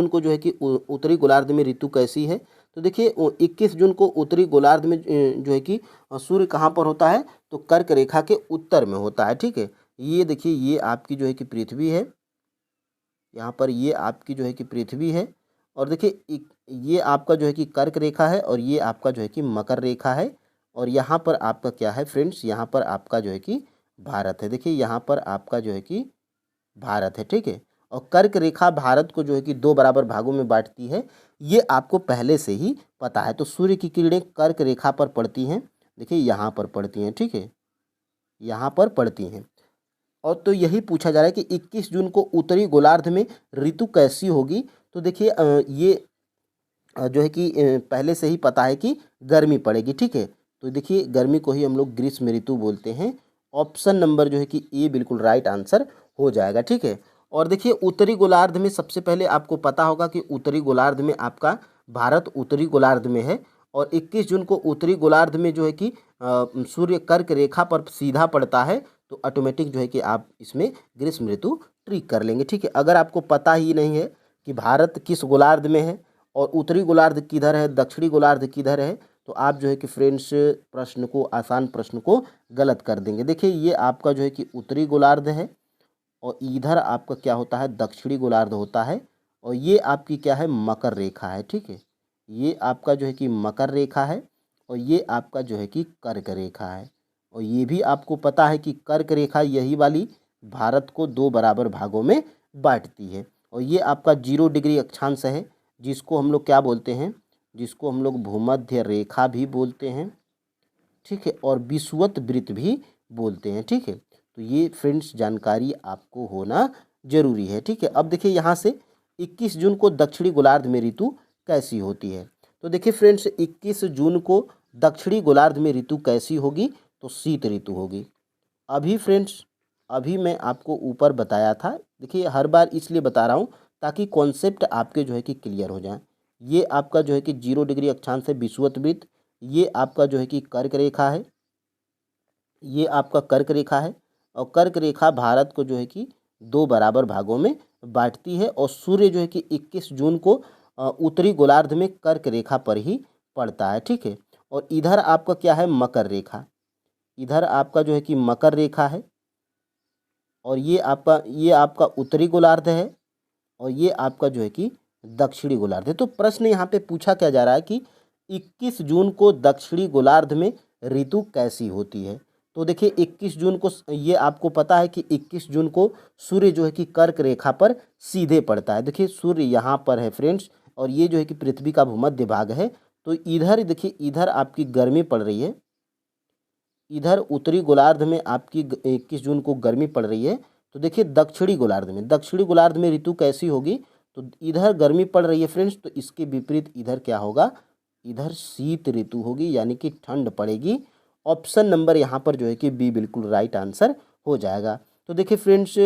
को जो है कि उत्तरी गोलार्ध में ऋतु कैसी है। तो देखिए 21 जून को उत्तरी गोलार्ध में जो है कि सूर्य कहाँ पर होता है, तो कर्क रेखा के उत्तर में होता है। ठीक है, ये देखिए ये आपकी जो है कि पृथ्वी है, यहाँ पर ये आपकी जो है कि पृथ्वी है, और देखिए ये आपका जो है कि कर्क रेखा है, और ये आपका जो है कि मकर रेखा है, और यहाँ पर आपका क्या है फ्रेंड्स, यहाँ पर आपका जो है कि भारत है। देखिए यहाँ पर आपका जो है कि भारत है। ठीक है, और कर्क रेखा भारत को जो है कि 2 बराबर भागों में बांटती है, ये आपको पहले से ही पता है। तो सूर्य की किरणें कर्क रेखा पर पड़ती हैं, देखिए यहाँ पर पड़ती हैं। ठीक है, यहाँ पर पड़ती हैं। और तो यही पूछा जा रहा है कि 21 जून को उत्तरी गोलार्ध में ऋतु कैसी होगी। तो देखिए ये जो है कि पहले से ही पता है कि गर्मी पड़ेगी। ठीक है, तो देखिए गर्मी को ही हम लोग ग्रीष्म ऋतु बोलते हैं। ऑप्शन नंबर जो है कि ए बिल्कुल राइट आंसर हो जाएगा। ठीक है, और देखिए उत्तरी गोलार्ध में सबसे पहले आपको पता होगा कि उत्तरी गोलार्ध में आपका भारत उत्तरी गोलार्ध में है, और 21 जून को उत्तरी गोलार्ध में जो है कि सूर्य कर्क रेखा पर सीधा पड़ता है, तो ऑटोमेटिक जो है कि आप इसमें ग्रीष्म ऋतु ट्रिक कर लेंगे। ठीक है, अगर आपको पता ही नहीं है कि भारत किस गोलार्ध में है और उत्तरी गोलार्ध किधर है, दक्षिणी गोलार्ध किधर है, तो आप जो है कि फ्रेंड्स प्रश्न को, आसान प्रश्न को गलत कर देंगे। देखिए ये आपका जो है कि उत्तरी गोलार्ध है, और इधर आपका क्या होता है, दक्षिणी गोलार्ध होता है, और ये आपकी क्या है, मकर रेखा है। ठीक है, ये आपका जो है कि मकर रेखा है, और ये आपका जो है कि कर्क रेखा है। और ये भी आपको पता है कि कर्क रेखा यही वाली भारत को दो बराबर भागों में बांटती है। और ये आपका 0 डिग्री अक्षांश है, जिसको हम लोग क्या बोलते हैं, जिसको हम लोग भूमध्य रेखा भी बोलते हैं। ठीक है, और विषुवत वृत्त भी बोलते हैं। ठीक है, तो ये फ्रेंड्स जानकारी आपको होना जरूरी है। ठीक है, अब देखिए यहाँ से 21 जून को दक्षिणी गोलार्ध में ऋतु कैसी होती है। तो देखिए फ्रेंड्स 21 जून को दक्षिणी गोलार्ध में ऋतु कैसी होगी, तो शीत ऋतु होगी। अभी फ्रेंड्स, अभी मैं आपको ऊपर बताया था, देखिए हर बार इसलिए बता रहा हूँ ताकि कॉन्सेप्ट आपके जो है कि क्लियर हो जाए। ये आपका जो है कि 0 डिग्री अक्षांश है, विषुवत वृत्त, ये आपका जो है कि कर्क रेखा है, ये आपका कर्क रेखा है, और कर्क रेखा भारत को जो है कि दो बराबर भागों में बांटती है, और सूर्य जो है कि 21 जून को उत्तरी गोलार्ध में कर्क रेखा पर ही पड़ता है। ठीक है, और इधर आपका क्या है, मकर रेखा, इधर आपका जो है कि मकर रेखा है, और ये आपका उत्तरी गोलार्ध है, और ये आपका जो है कि दक्षिणी गोलार्ध है। तो प्रश्न यहाँ पे पूछा क्या जा रहा है कि 21 जून को दक्षिणी गोलार्ध में ऋतु कैसी होती है। तो देखिए 21 जून को ये आपको पता है कि 21 जून को सूर्य जो है कि कर्क रेखा पर सीधे पड़ता है। देखिए सूर्य यहाँ पर है फ्रेंड्स, और ये जो है कि पृथ्वी का भूमध्य भाग है। तो इधर देखिए, इधर आपकी गर्मी पड़ रही है, इधर उत्तरी गोलार्ध में आपकी 21 जून को गर्मी पड़ रही है। तो देखिए दक्षिणी गोलार्ध में, दक्षिणी गोलार्ध में ऋतु कैसी होगी, तो इधर गर्मी पड़ रही है फ्रेंड्स, तो इसके विपरीत इधर क्या होगा, इधर शीत ऋतु होगी, यानी कि ठंड पड़ेगी। ऑप्शन नंबर यहाँ पर जो है कि बी बिल्कुल राइट आंसर हो जाएगा। तो देखिए फ्रेंड्स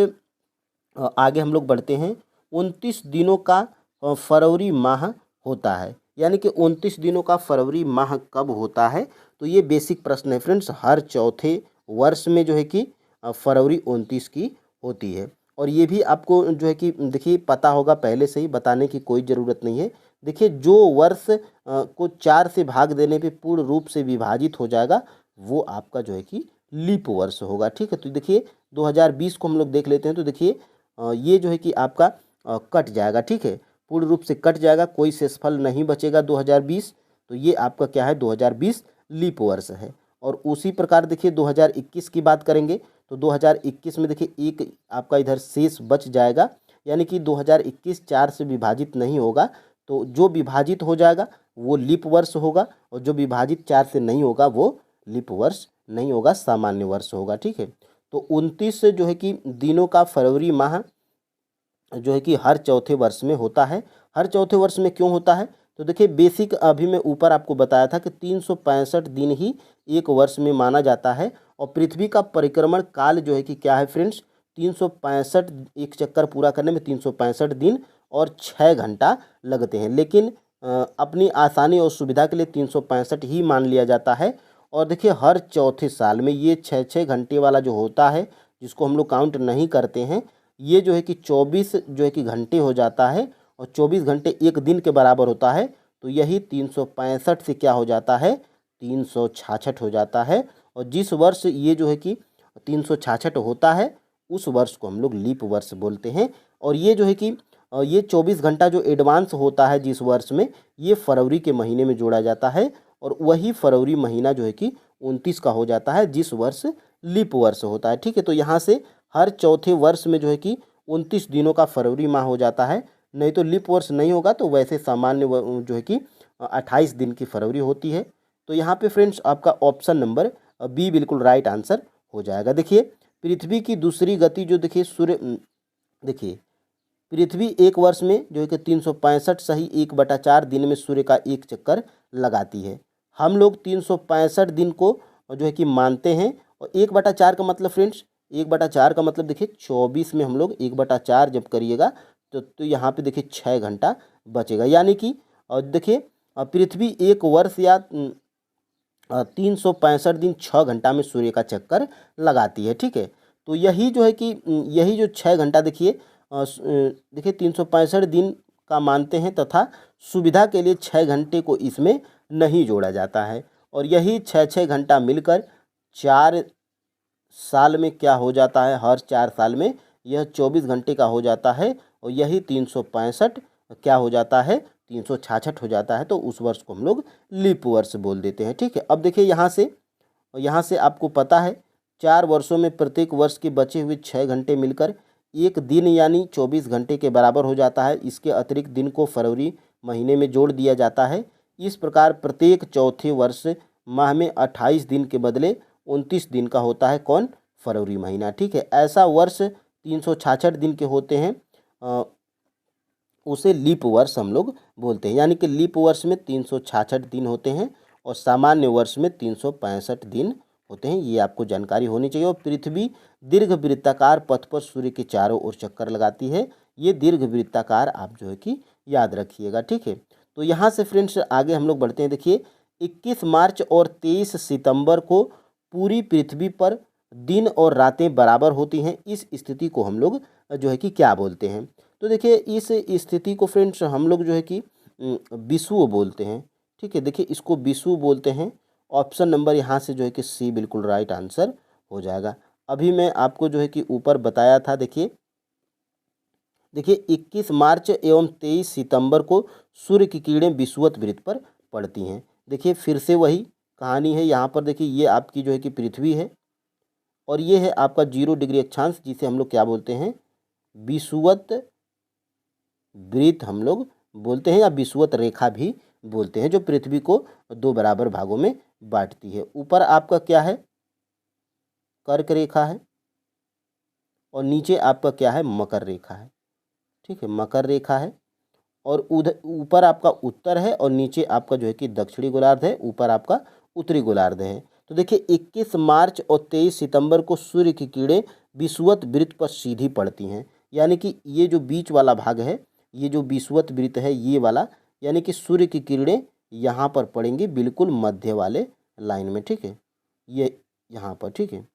आगे हम लोग बढ़ते हैं। 29 दिनों का फरवरी माह होता है, यानी कि 29 दिनों का फरवरी माह कब होता है। तो ये बेसिक प्रश्न है फ्रेंड्स, हर चौथे वर्ष में जो है कि फरवरी 29 की होती है। और ये भी आपको जो है कि देखिए पता होगा, पहले से ही बताने की कोई ज़रूरत नहीं है। देखिए जो वर्ष को 4 से भाग देने पे पूर्ण रूप से विभाजित हो जाएगा, वो आपका जो है कि लीप वर्ष होगा। ठीक है, तो देखिए 2020 को हम लोग देख लेते हैं। तो देखिए ये जो है कि आपका कट जाएगा। ठीक है, पूर्ण रूप से कट जाएगा, कोई शेषफल नहीं बचेगा 2020। तो ये आपका क्या है, 2020 लीप वर्ष है। और उसी प्रकार देखिए 2021 की बात करेंगे, तो 2021 में देखिए एक आपका इधर शेष बच जाएगा, यानी कि 2021 4 से विभाजित नहीं होगा। तो जो विभाजित हो जाएगा वो लीप वर्ष होगा, और जो विभाजित 4 से नहीं होगा वो लीप वर्ष नहीं होगा, सामान्य वर्ष होगा। ठीक है, तो 29 जो है कि दिनों का फरवरी माह जो है कि हर चौथे वर्ष में होता है। हर चौथे वर्ष में क्यों होता है, तो देखिए बेसिक अभी मैं ऊपर आपको बताया था कि 365 दिन ही एक वर्ष में माना जाता है। और पृथ्वी का परिक्रमण काल जो है कि क्या है फ्रेंड्स, 365, एक चक्कर पूरा करने में 365 दिन और 6 घंटा लगते हैं। लेकिन अपनी आसानी और सुविधा के लिए 365 ही मान लिया जाता है। और देखिए हर चौथे साल में ये 6-6 घंटे वाला जो होता है, जिसको हम लोग काउंट नहीं करते हैं, ये जो है कि 24 जो है कि घंटे हो जाता है, और 24 घंटे एक दिन के बराबर होता है। तो यही 365 से क्या हो जाता है, 366 हो जाता है। और जिस वर्ष ये जो है कि 366 होता है, उस वर्ष को हम लोग लीप वर्ष बोलते हैं। और ये जो है कि ये 24 घंटा जो एडवांस होता है जिस वर्ष में, ये फरवरी के महीने में जोड़ा जाता है, और वही फरवरी महीना जो है कि 29 का हो जाता है, जिस वर्ष लीप वर्ष होता है। ठीक है, तो यहाँ से हर चौथे वर्ष में जो है कि 29 दिनों का फरवरी माह हो जाता है। नहीं तो लीप वर्ष नहीं होगा, तो वैसे सामान्य जो है कि 28 दिन की फरवरी होती है। तो यहाँ पे फ्रेंड्स आपका ऑप्शन नंबर बी बिल्कुल राइट आंसर हो जाएगा। देखिए पृथ्वी की दूसरी गति जो देखिए सूर्य, देखिए पृथ्वी एक वर्ष में जो है कि 365 सही 1/4 दिन में सूर्य का एक चक्कर लगाती है। हम लोग 365 दिन को जो है कि मानते हैं, और 1/4 का मतलब फ्रेंड्स 1/4 का मतलब देखिए 24 में हम लोग 1/4 जब करिएगा तो यहाँ पे देखिए 6 घंटा बचेगा। यानी कि देखिए पृथ्वी एक वर्ष या 365 दिन 6 घंटा में सूर्य का चक्कर लगाती है। ठीक है, तो यही जो है कि यही जो 6 घंटा देखिए देखिए 365 दिन का मानते हैं तथा सुविधा के लिए 6 घंटे को इसमें नहीं जोड़ा जाता है। और यही 6-6 घंटा मिलकर 4 साल में क्या हो जाता है, हर 4 साल में यह 24 घंटे का हो जाता है। और यही 365 क्या हो जाता है, 366 हो जाता है। तो उस वर्ष को हम लोग लीप वर्ष बोल देते हैं। ठीक है, अब देखिए यहाँ से आपको पता है 4 वर्षों में प्रत्येक वर्ष के बचे हुए 6 घंटे मिलकर एक दिन यानी 24 घंटे के बराबर हो जाता है। इसके अतिरिक्त दिन को फरवरी महीने में जोड़ दिया जाता है। इस प्रकार प्रत्येक चौथे वर्ष माह में 28 दिन के बदले 29 दिन का होता है कौन, फरवरी महीना। ठीक है, ऐसा वर्ष 366 दिन के होते हैं, उसे लीप वर्ष हम लोग बोलते हैं। यानी कि लीप वर्ष में 366 दिन होते हैं और सामान्य वर्ष में 365 दिन होते हैं। ये आपको जानकारी होनी चाहिए। और पृथ्वी दीर्घ वृत्ताकार पथ पर सूर्य के चारों ओर चक्कर लगाती है। ये दीर्घ वृत्ताकार आप जो है कि याद रखिएगा। ठीक है, तो यहाँ से फ्रेंड्स आगे हम लोग बढ़ते हैं। देखिए 21 मार्च और 23 सितंबर को पूरी पृथ्वी पर दिन और रातें बराबर होती हैं। इस स्थिति को हम लोग जो है कि क्या बोलते हैं, तो देखिए इस स्थिति को फ्रेंड्स हम लोग जो है कि विषुव बोलते हैं। ठीक है, देखिए इसको विषुव बोलते हैं। ऑप्शन नंबर यहाँ से जो है कि सी बिल्कुल राइट आंसर हो जाएगा। अभी मैं आपको जो है कि ऊपर बताया था, देखिए 21 मार्च एवं 23 सितंबर को सूर्य की किरणें विषुवत वृत्त पर पड़ती हैं। देखिए फिर से वही कहानी है। यहाँ पर देखिए ये आपकी जो है कि पृथ्वी है और ये है आपका 0 डिग्री अक्षांश, जिसे हम लोग क्या बोलते हैं, विषुवत वृत्त हम लोग बोलते हैं या विषुवत रेखा भी बोलते हैं, जो पृथ्वी को 2 बराबर भागों में बांटती है। ऊपर आपका क्या है, कर्क रेखा है और नीचे आपका क्या है, मकर रेखा है। ठीक है, मकर रेखा है और उधर ऊपर आपका उत्तर है और नीचे आपका जो है कि दक्षिणी गोलार्ध है, ऊपर आपका उत्तरी गोलार्ध है। तो देखिए 21 मार्च और 23 सितंबर को सूर्य की किरणें विषुवत वृत्त पर सीधी पड़ती हैं। यानी कि ये जो बीच वाला भाग है, ये जो विषुवत वृत्त है ये वाला, यानी कि सूर्य की किरणें यहाँ पर पड़ेंगी बिल्कुल मध्य वाले लाइन में। ठीक है, ये यहाँ पर। ठीक है,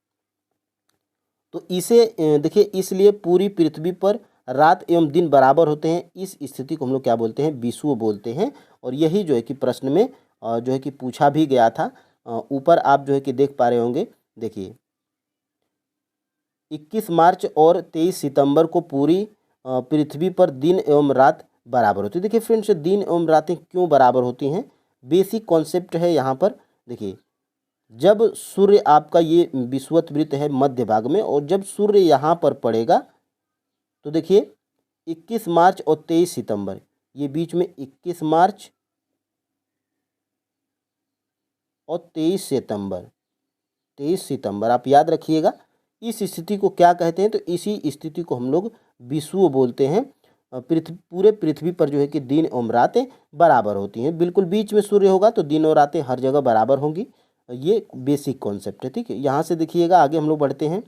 तो इसे देखिए इसलिए पूरी पृथ्वी पर रात एवं दिन बराबर होते हैं। इस स्थिति को हम लोग क्या बोलते हैं, विषुव बोलते हैं। और यही जो है कि प्रश्न में जो है कि पूछा भी गया था। ऊपर आप जो है कि देख पा रहे होंगे, देखिए 21 मार्च और 23 सितंबर को पूरी पृथ्वी पर दिन एवं रात बराबर होती है। देखिए फ्रेंड्स, दिन एवं रातें क्यों बराबर होती हैं, बेसिक कॉन्सेप्ट है यहाँ पर। देखिए जब सूर्य आपका ये विषुवत वृत्त है मध्य भाग में, और जब सूर्य यहाँ पर पड़ेगा तो देखिए 21 मार्च और 23 सितंबर, ये बीच में 21 मार्च और 23 सितंबर आप याद रखिएगा। इस स्थिति को क्या कहते हैं, तो इसी स्थिति को हम लोग विषुव बोलते हैं। पूरे पृथ्वी पर जो है कि दिन एवं रातें बराबर होती हैं। बिल्कुल बीच में सूर्य होगा तो दिन और रातें हर जगह बराबर होंगी। ये बेसिक कॉन्सेप्ट है। ठीक है, यहाँ से देखिएगा आगे हम लोग बढ़ते हैं।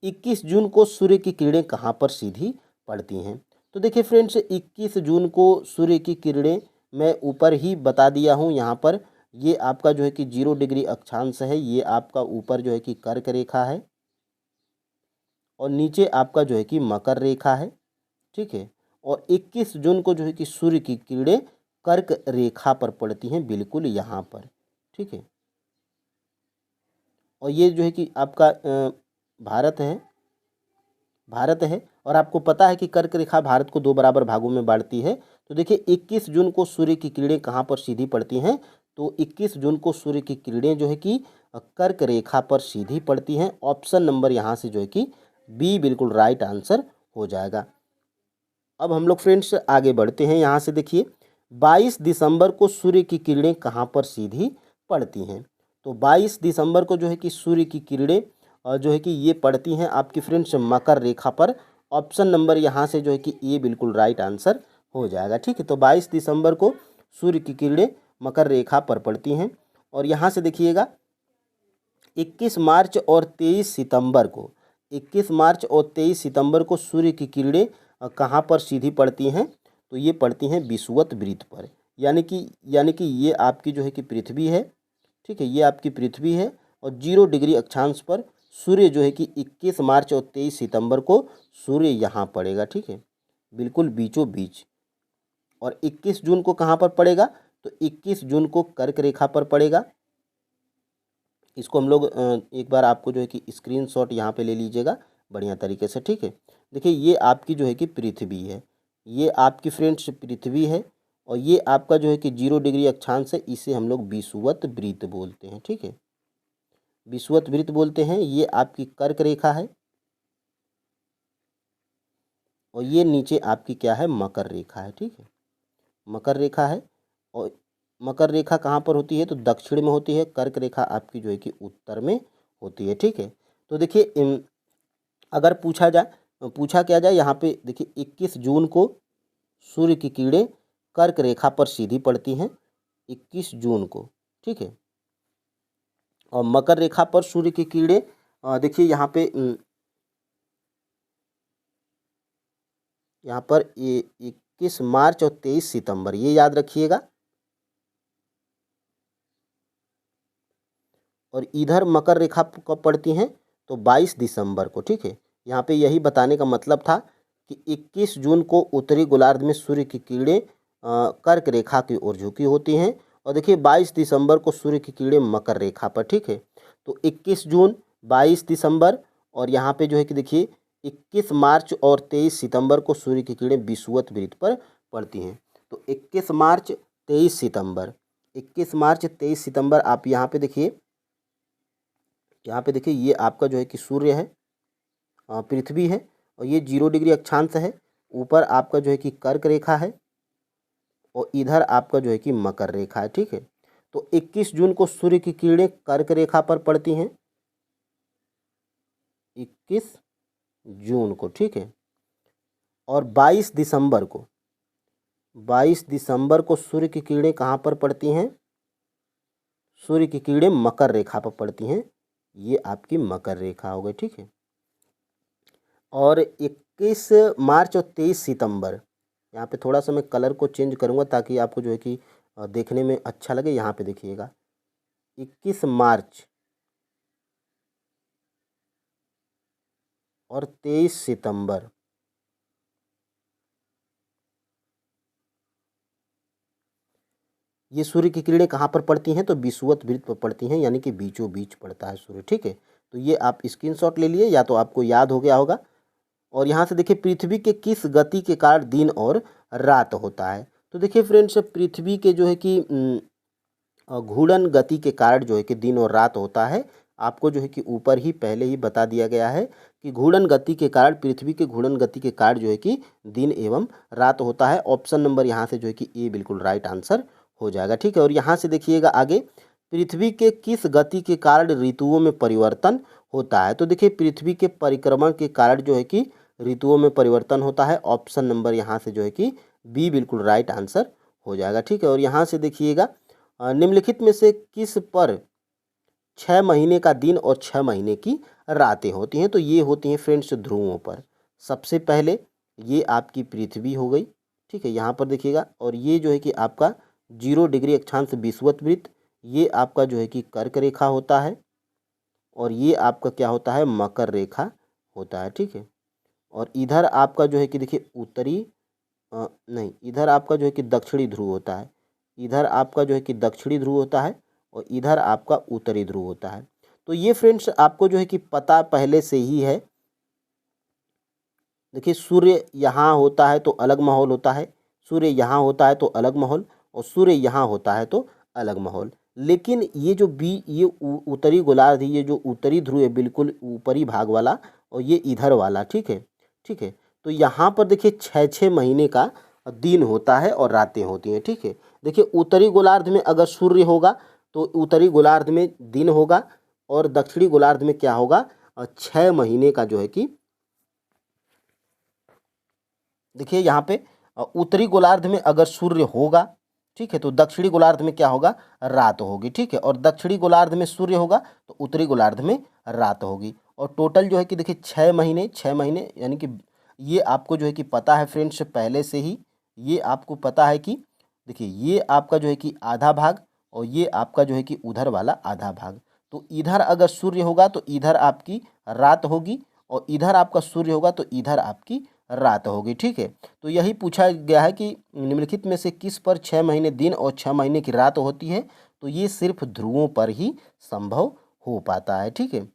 21 जून को सूर्य की किरणें कहाँ पर सीधी पड़ती हैं, तो देखिए फ्रेंड्स 21 जून को सूर्य की किरणें मैं ऊपर ही बता दिया हूँ। यहाँ पर ये आपका जो है कि 0 डिग्री अक्षांश है, ये आपका ऊपर जो है कि कर्क रेखा है और नीचे आपका जो है कि मकर रेखा है। ठीक है, और 21 जून को जो है कि सूर्य की किरणें कर्क रेखा पर पड़ती हैं, बिल्कुल यहाँ पर। ठीक है, और ये जो है कि आपका भारत है और आपको पता है कि कर्क रेखा भारत को 2 बराबर भागों में बांटती है। तो देखिए 21 जून को सूर्य की किरणें कहाँ पर सीधी पड़ती हैं, तो 21 जून को सूर्य की किरणें जो है कि कर्क रेखा पर सीधी पड़ती हैं। ऑप्शन नंबर यहाँ से जो है कि बी बिल्कुल राइट आंसर हो जाएगा। अब हम लोग फ्रेंड्स आगे बढ़ते हैं। यहाँ से देखिए 22 दिसंबर को सूर्य की किरणें कहाँ पर सीधी पड़ती हैं, तो 22 दिसंबर को जो है कि सूर्य की किरणें जो है कि ये पड़ती हैं आपकी फ्रेंड्स मकर रेखा पर। ऑप्शन नंबर यहाँ से जो है कि ये बिल्कुल राइट आंसर हो जाएगा। ठीक है, तो 22 दिसंबर को सूर्य की किरणें मकर रेखा पर पड़ती हैं। और यहाँ से देखिएगा 21 मार्च और 23 सितंबर को 21 मार्च और 23 सितंबर को सूर्य की किरणें कहाँ पर सीधी पड़ती हैं? तो ये पड़ती हैं विषुवत वृत्त पर। यानी कि ये आपकी जो है कि पृथ्वी है, ठीक है, ये आपकी पृथ्वी है और 0 डिग्री अक्षांश पर सूर्य जो है कि 21 मार्च और 23 सितंबर को सूर्य यहाँ पड़ेगा, ठीक है, बिल्कुल बीचों बीच। और 21 जून को कहाँ पर पड़ेगा? तो 21 जून को कर्क रेखा पर पड़ेगा। इसको हम लोग एक बार आपको जो है कि स्क्रीनशॉट यहाँ पे ले लीजिएगा बढ़िया तरीके से, ठीक है। देखिए ये आपकी जो है कि पृथ्वी है, ये आपकी फ्रेंड्स पृथ्वी है और ये आपका जो है कि 0 डिग्री अक्षांश है, इसे हम लोग विषुवत वृत्त बोलते हैं, ठीक है, विषुवत वृत्त बोलते हैं। ये आपकी कर्क रेखा है और ये नीचे आपकी क्या है? मकर रेखा है, ठीक है, मकर रेखा है। और मकर रेखा कहाँ पर होती है? तो दक्षिण में होती है। कर्क रेखा आपकी जो है कि उत्तर में होती है, ठीक है। तो देखिए अगर पूछा क्या जाए यहाँ पे, देखिए 21 जून को सूर्य की किरणें कर्क रेखा पर सीधी पड़ती हैं, 21 जून को, ठीक है। और मकर रेखा पर सूर्य की किरणें देखिए यहाँ पर ये 21 मार्च और 23 सितंबर, ये याद रखिएगा। और इधर मकर रेखा कब पड़ती हैं? तो 22 दिसंबर को, ठीक है। यहाँ पे यही बताने का मतलब था कि 21 जून को उत्तरी गोलार्ध में सूर्य की किरणें कर्क रेखा की ओर झुकी होती हैं और देखिए 22 दिसंबर को सूर्य की किरणें मकर रेखा पर, ठीक है। तो 21 जून, 22 दिसंबर और यहाँ पे जो है कि देखिए 21 मार्च और 23 सितंबर को सूर्य की किरणें विषुवत वृत्त पर पड़ती हैं। तो 21 मार्च 23 सितंबर, 21 मार्च 23 सितंबर आप यहाँ पे देखिए, ये आपका जो है कि सूर्य है, पृथ्वी है और ये 0 डिग्री अक्षांश है। ऊपर आपका जो है कि कर्क रेखा है और इधर आपका जो है कि मकर रेखा है, ठीक है। तो 21 जून को सूर्य की किरणें कर्क रेखा पर पड़ती हैं, 21 जून को, ठीक है। और 22 दिसंबर को सूर्य की किरणें कहाँ पर पड़ती हैं? सूर्य की किरणें मकर रेखा पर पड़ती हैं, ये आपकी मकर रेखा हो गई, ठीक है। और 21 मार्च और 23 सितंबर, यहाँ पे थोड़ा सा मैं कलर को चेंज करूँगा ताकि आपको जो है कि देखने में अच्छा लगे। यहाँ पे देखिएगा 21 मार्च और 23 सितंबर, ये सूर्य की किरणें कहाँ पर पड़ती हैं? तो विषुवत वृत्त पर पड़ती हैं, यानी कि बीचों बीच पड़ता है सूर्य, ठीक है। तो ये आप स्क्रीनशॉट ले लिए, या तो आपको याद हो गया होगा। और यहाँ से देखिए पृथ्वी के किस गति के कारण दिन और रात होता है? तो देखिए फ्रेंड्स, पृथ्वी के जो है कि घूर्णन गति के कारण जो है कि दिन और रात होता है। आपको जो है कि ऊपर ही पहले ही बता दिया गया है कि घूर्णन गति के कारण, पृथ्वी के घूर्णन गति के कारण जो है कि दिन एवं रात होता है। ऑप्शन नंबर यहाँ से जो है कि ए बिल्कुल राइट आंसर हो जाएगा, ठीक है। और यहाँ से देखिएगा आगे, पृथ्वी के किस गति के कारण ऋतुओं में परिवर्तन होता है? तो देखिए पृथ्वी के परिक्रमण के कारण जो है कि ऋतुओं में परिवर्तन होता है। ऑप्शन नंबर यहाँ से जो है कि बी बिल्कुल राइट आंसर हो जाएगा, ठीक है। और यहाँ से देखिएगा निम्नलिखित में से किस पर 6 महीने का दिन और 6 महीने की रातें होती हैं? तो ये होती हैं फ्रेंड्स ध्रुवों पर। सबसे पहले ये आपकी पृथ्वी हो गई, ठीक है, यहाँ पर देखिएगा। और ये जो है कि आपका 0 डिग्री अक्षांश विषुवत वृत्त, ये आपका जो है कि कर्क रेखा होता है और ये आपका क्या होता है? मकर रेखा होता है, ठीक है। और इधर आपका जो है कि देखिए नहीं, इधर आपका जो है कि दक्षिणी ध्रुव होता है, इधर आपका जो है कि दक्षिणी ध्रुव होता है और इधर आपका उत्तरी ध्रुव होता है। तो ये फ्रेंड्स आपको जो है कि पता पहले से ही है। देखिए सूर्य यहाँ होता है तो अलग माहौल होता है, सूर्य यहाँ होता है तो अलग माहौल, और सूर्य यहाँ होता है तो अलग माहौल। लेकिन ये जो ये उत्तरी गोलार्ध, ये जो उत्तरी ध्रुव है बिल्कुल ऊपरी भाग वाला, और ये इधर वाला, ठीक है, ठीक है। तो यहाँ पर देखिए 6-6 महीने का दिन होता है और रातें होती हैं, ठीक है। देखिए उत्तरी गोलार्ध में अगर सूर्य होगा तो उत्तरी गोलार्ध में दिन होगा, और दक्षिणी गोलार्ध में क्या होगा? 6 महीने का जो है कि, देखिए यहाँ पे उत्तरी गोलार्ध में अगर सूर्य होगा ठीक है। तो दक्षिणी गोलार्ध में क्या होगा, रात होगी, ठीक है। और दक्षिणी गोलार्ध में सूर्य होगा तो उत्तरी गोलार्ध में रात होगी। और टोटल जो है कि देखिए 6 महीने यानी कि ये आपको जो है कि पता है फ्रेंड्स पहले से ही, ये आपको पता है कि देखिए ये आपका जो है कि आधा भाग और ये आपका जो है कि उधर वाला आधा भाग। तो इधर अगर सूर्य होगा तो इधर आपकी रात होगी और इधर आपका सूर्य होगा तो इधर आपकी रात होगी, ठीक है। तो यही पूछा गया है कि निम्नलिखित में से किस पर 6 महीने दिन और 6 महीने की रात होती है। तो ये सिर्फ ध्रुवों पर ही संभव हो पाता है, ठीक है।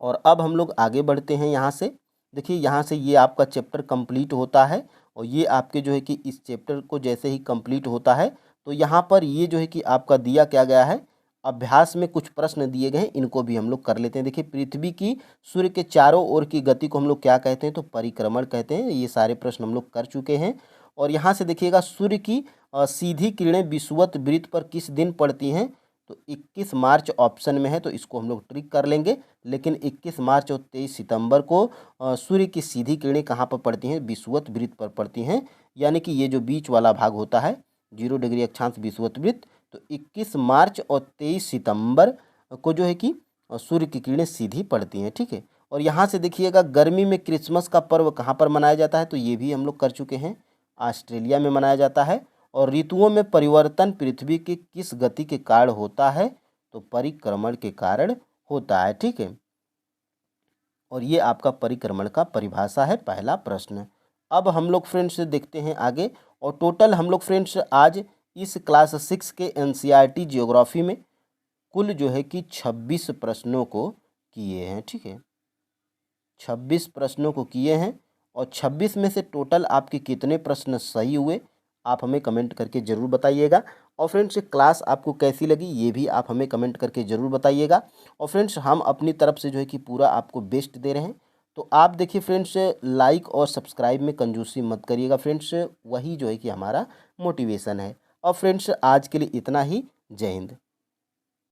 और अब हम लोग आगे बढ़ते हैं यहाँ से। देखिए यहाँ से ये आपका चैप्टर कंप्लीट होता है और ये आपके जो है कि इस चैप्टर को जैसे ही कंप्लीट होता है तो यहाँ पर ये जो है कि आपका दिया क्या गया है, अभ्यास में कुछ प्रश्न दिए गए हैं, इनको भी हम लोग कर लेते हैं। देखिए पृथ्वी की सूर्य के चारों ओर की गति को हम लोग क्या कहते हैं, तो परिक्रमण कहते हैं। ये सारे प्रश्न हम लोग कर चुके हैं। और यहाँ से देखिएगा सूर्य की सीधी किरणें विषुवत वृत्त पर किस दिन पड़ती हैं, तो 21 मार्च ऑप्शन में है, तो इसको हम लोग ट्रिक कर लेंगे। लेकिन 21 मार्च और 23 सितंबर को सूर्य की सीधी किरणें कहाँ पर पड़ती हैं, विषुवत वृत्त पर पड़ती हैं। यानी कि ये जो बीच वाला भाग होता है 0 डिग्री अक्षांश विषुवत वृत्त, तो 21 मार्च और 23 सितंबर को जो है कि सूर्य की किरणें सीधी पड़ती हैं, ठीक है। और यहाँ से देखिएगा गर्मी में क्रिसमस का पर्व कहाँ पर मनाया जाता है, तो ये भी हम लोग कर चुके हैं, ऑस्ट्रेलिया में मनाया जाता है। और ऋतुओं में परिवर्तन पृथ्वी की किस गति के कारण होता है, तो परिक्रमण के कारण होता है, ठीक है। और ये आपका परिक्रमण का परिभाषा है पहला प्रश्न। अब हम लोग फ्रेंड्स देखते हैं आगे। और टोटल हम लोग फ्रेंड्स आज इस क्लास 6 के एनसीईआरटी जियोग्राफी में कुल जो है कि 26 प्रश्नों को किए हैं, ठीक है। 26 प्रश्नों को किए हैं और 26 में से टोटल आपके कितने प्रश्न सही हुए आप हमें कमेंट करके ज़रूर बताइएगा। और फ्रेंड्स क्लास आपको कैसी लगी ये भी आप हमें कमेंट करके ज़रूर बताइएगा। और फ्रेंड्स हम अपनी तरफ से जो है कि पूरा आपको बेस्ट दे रहे हैं, तो आप देखिए फ्रेंड्स लाइक और सब्सक्राइब में कंजूसी मत करिएगा फ्रेंड्स, वही जो है कि हमारा मोटिवेशन है। और फ्रेंड्स आज के लिए इतना ही। जय हिंद।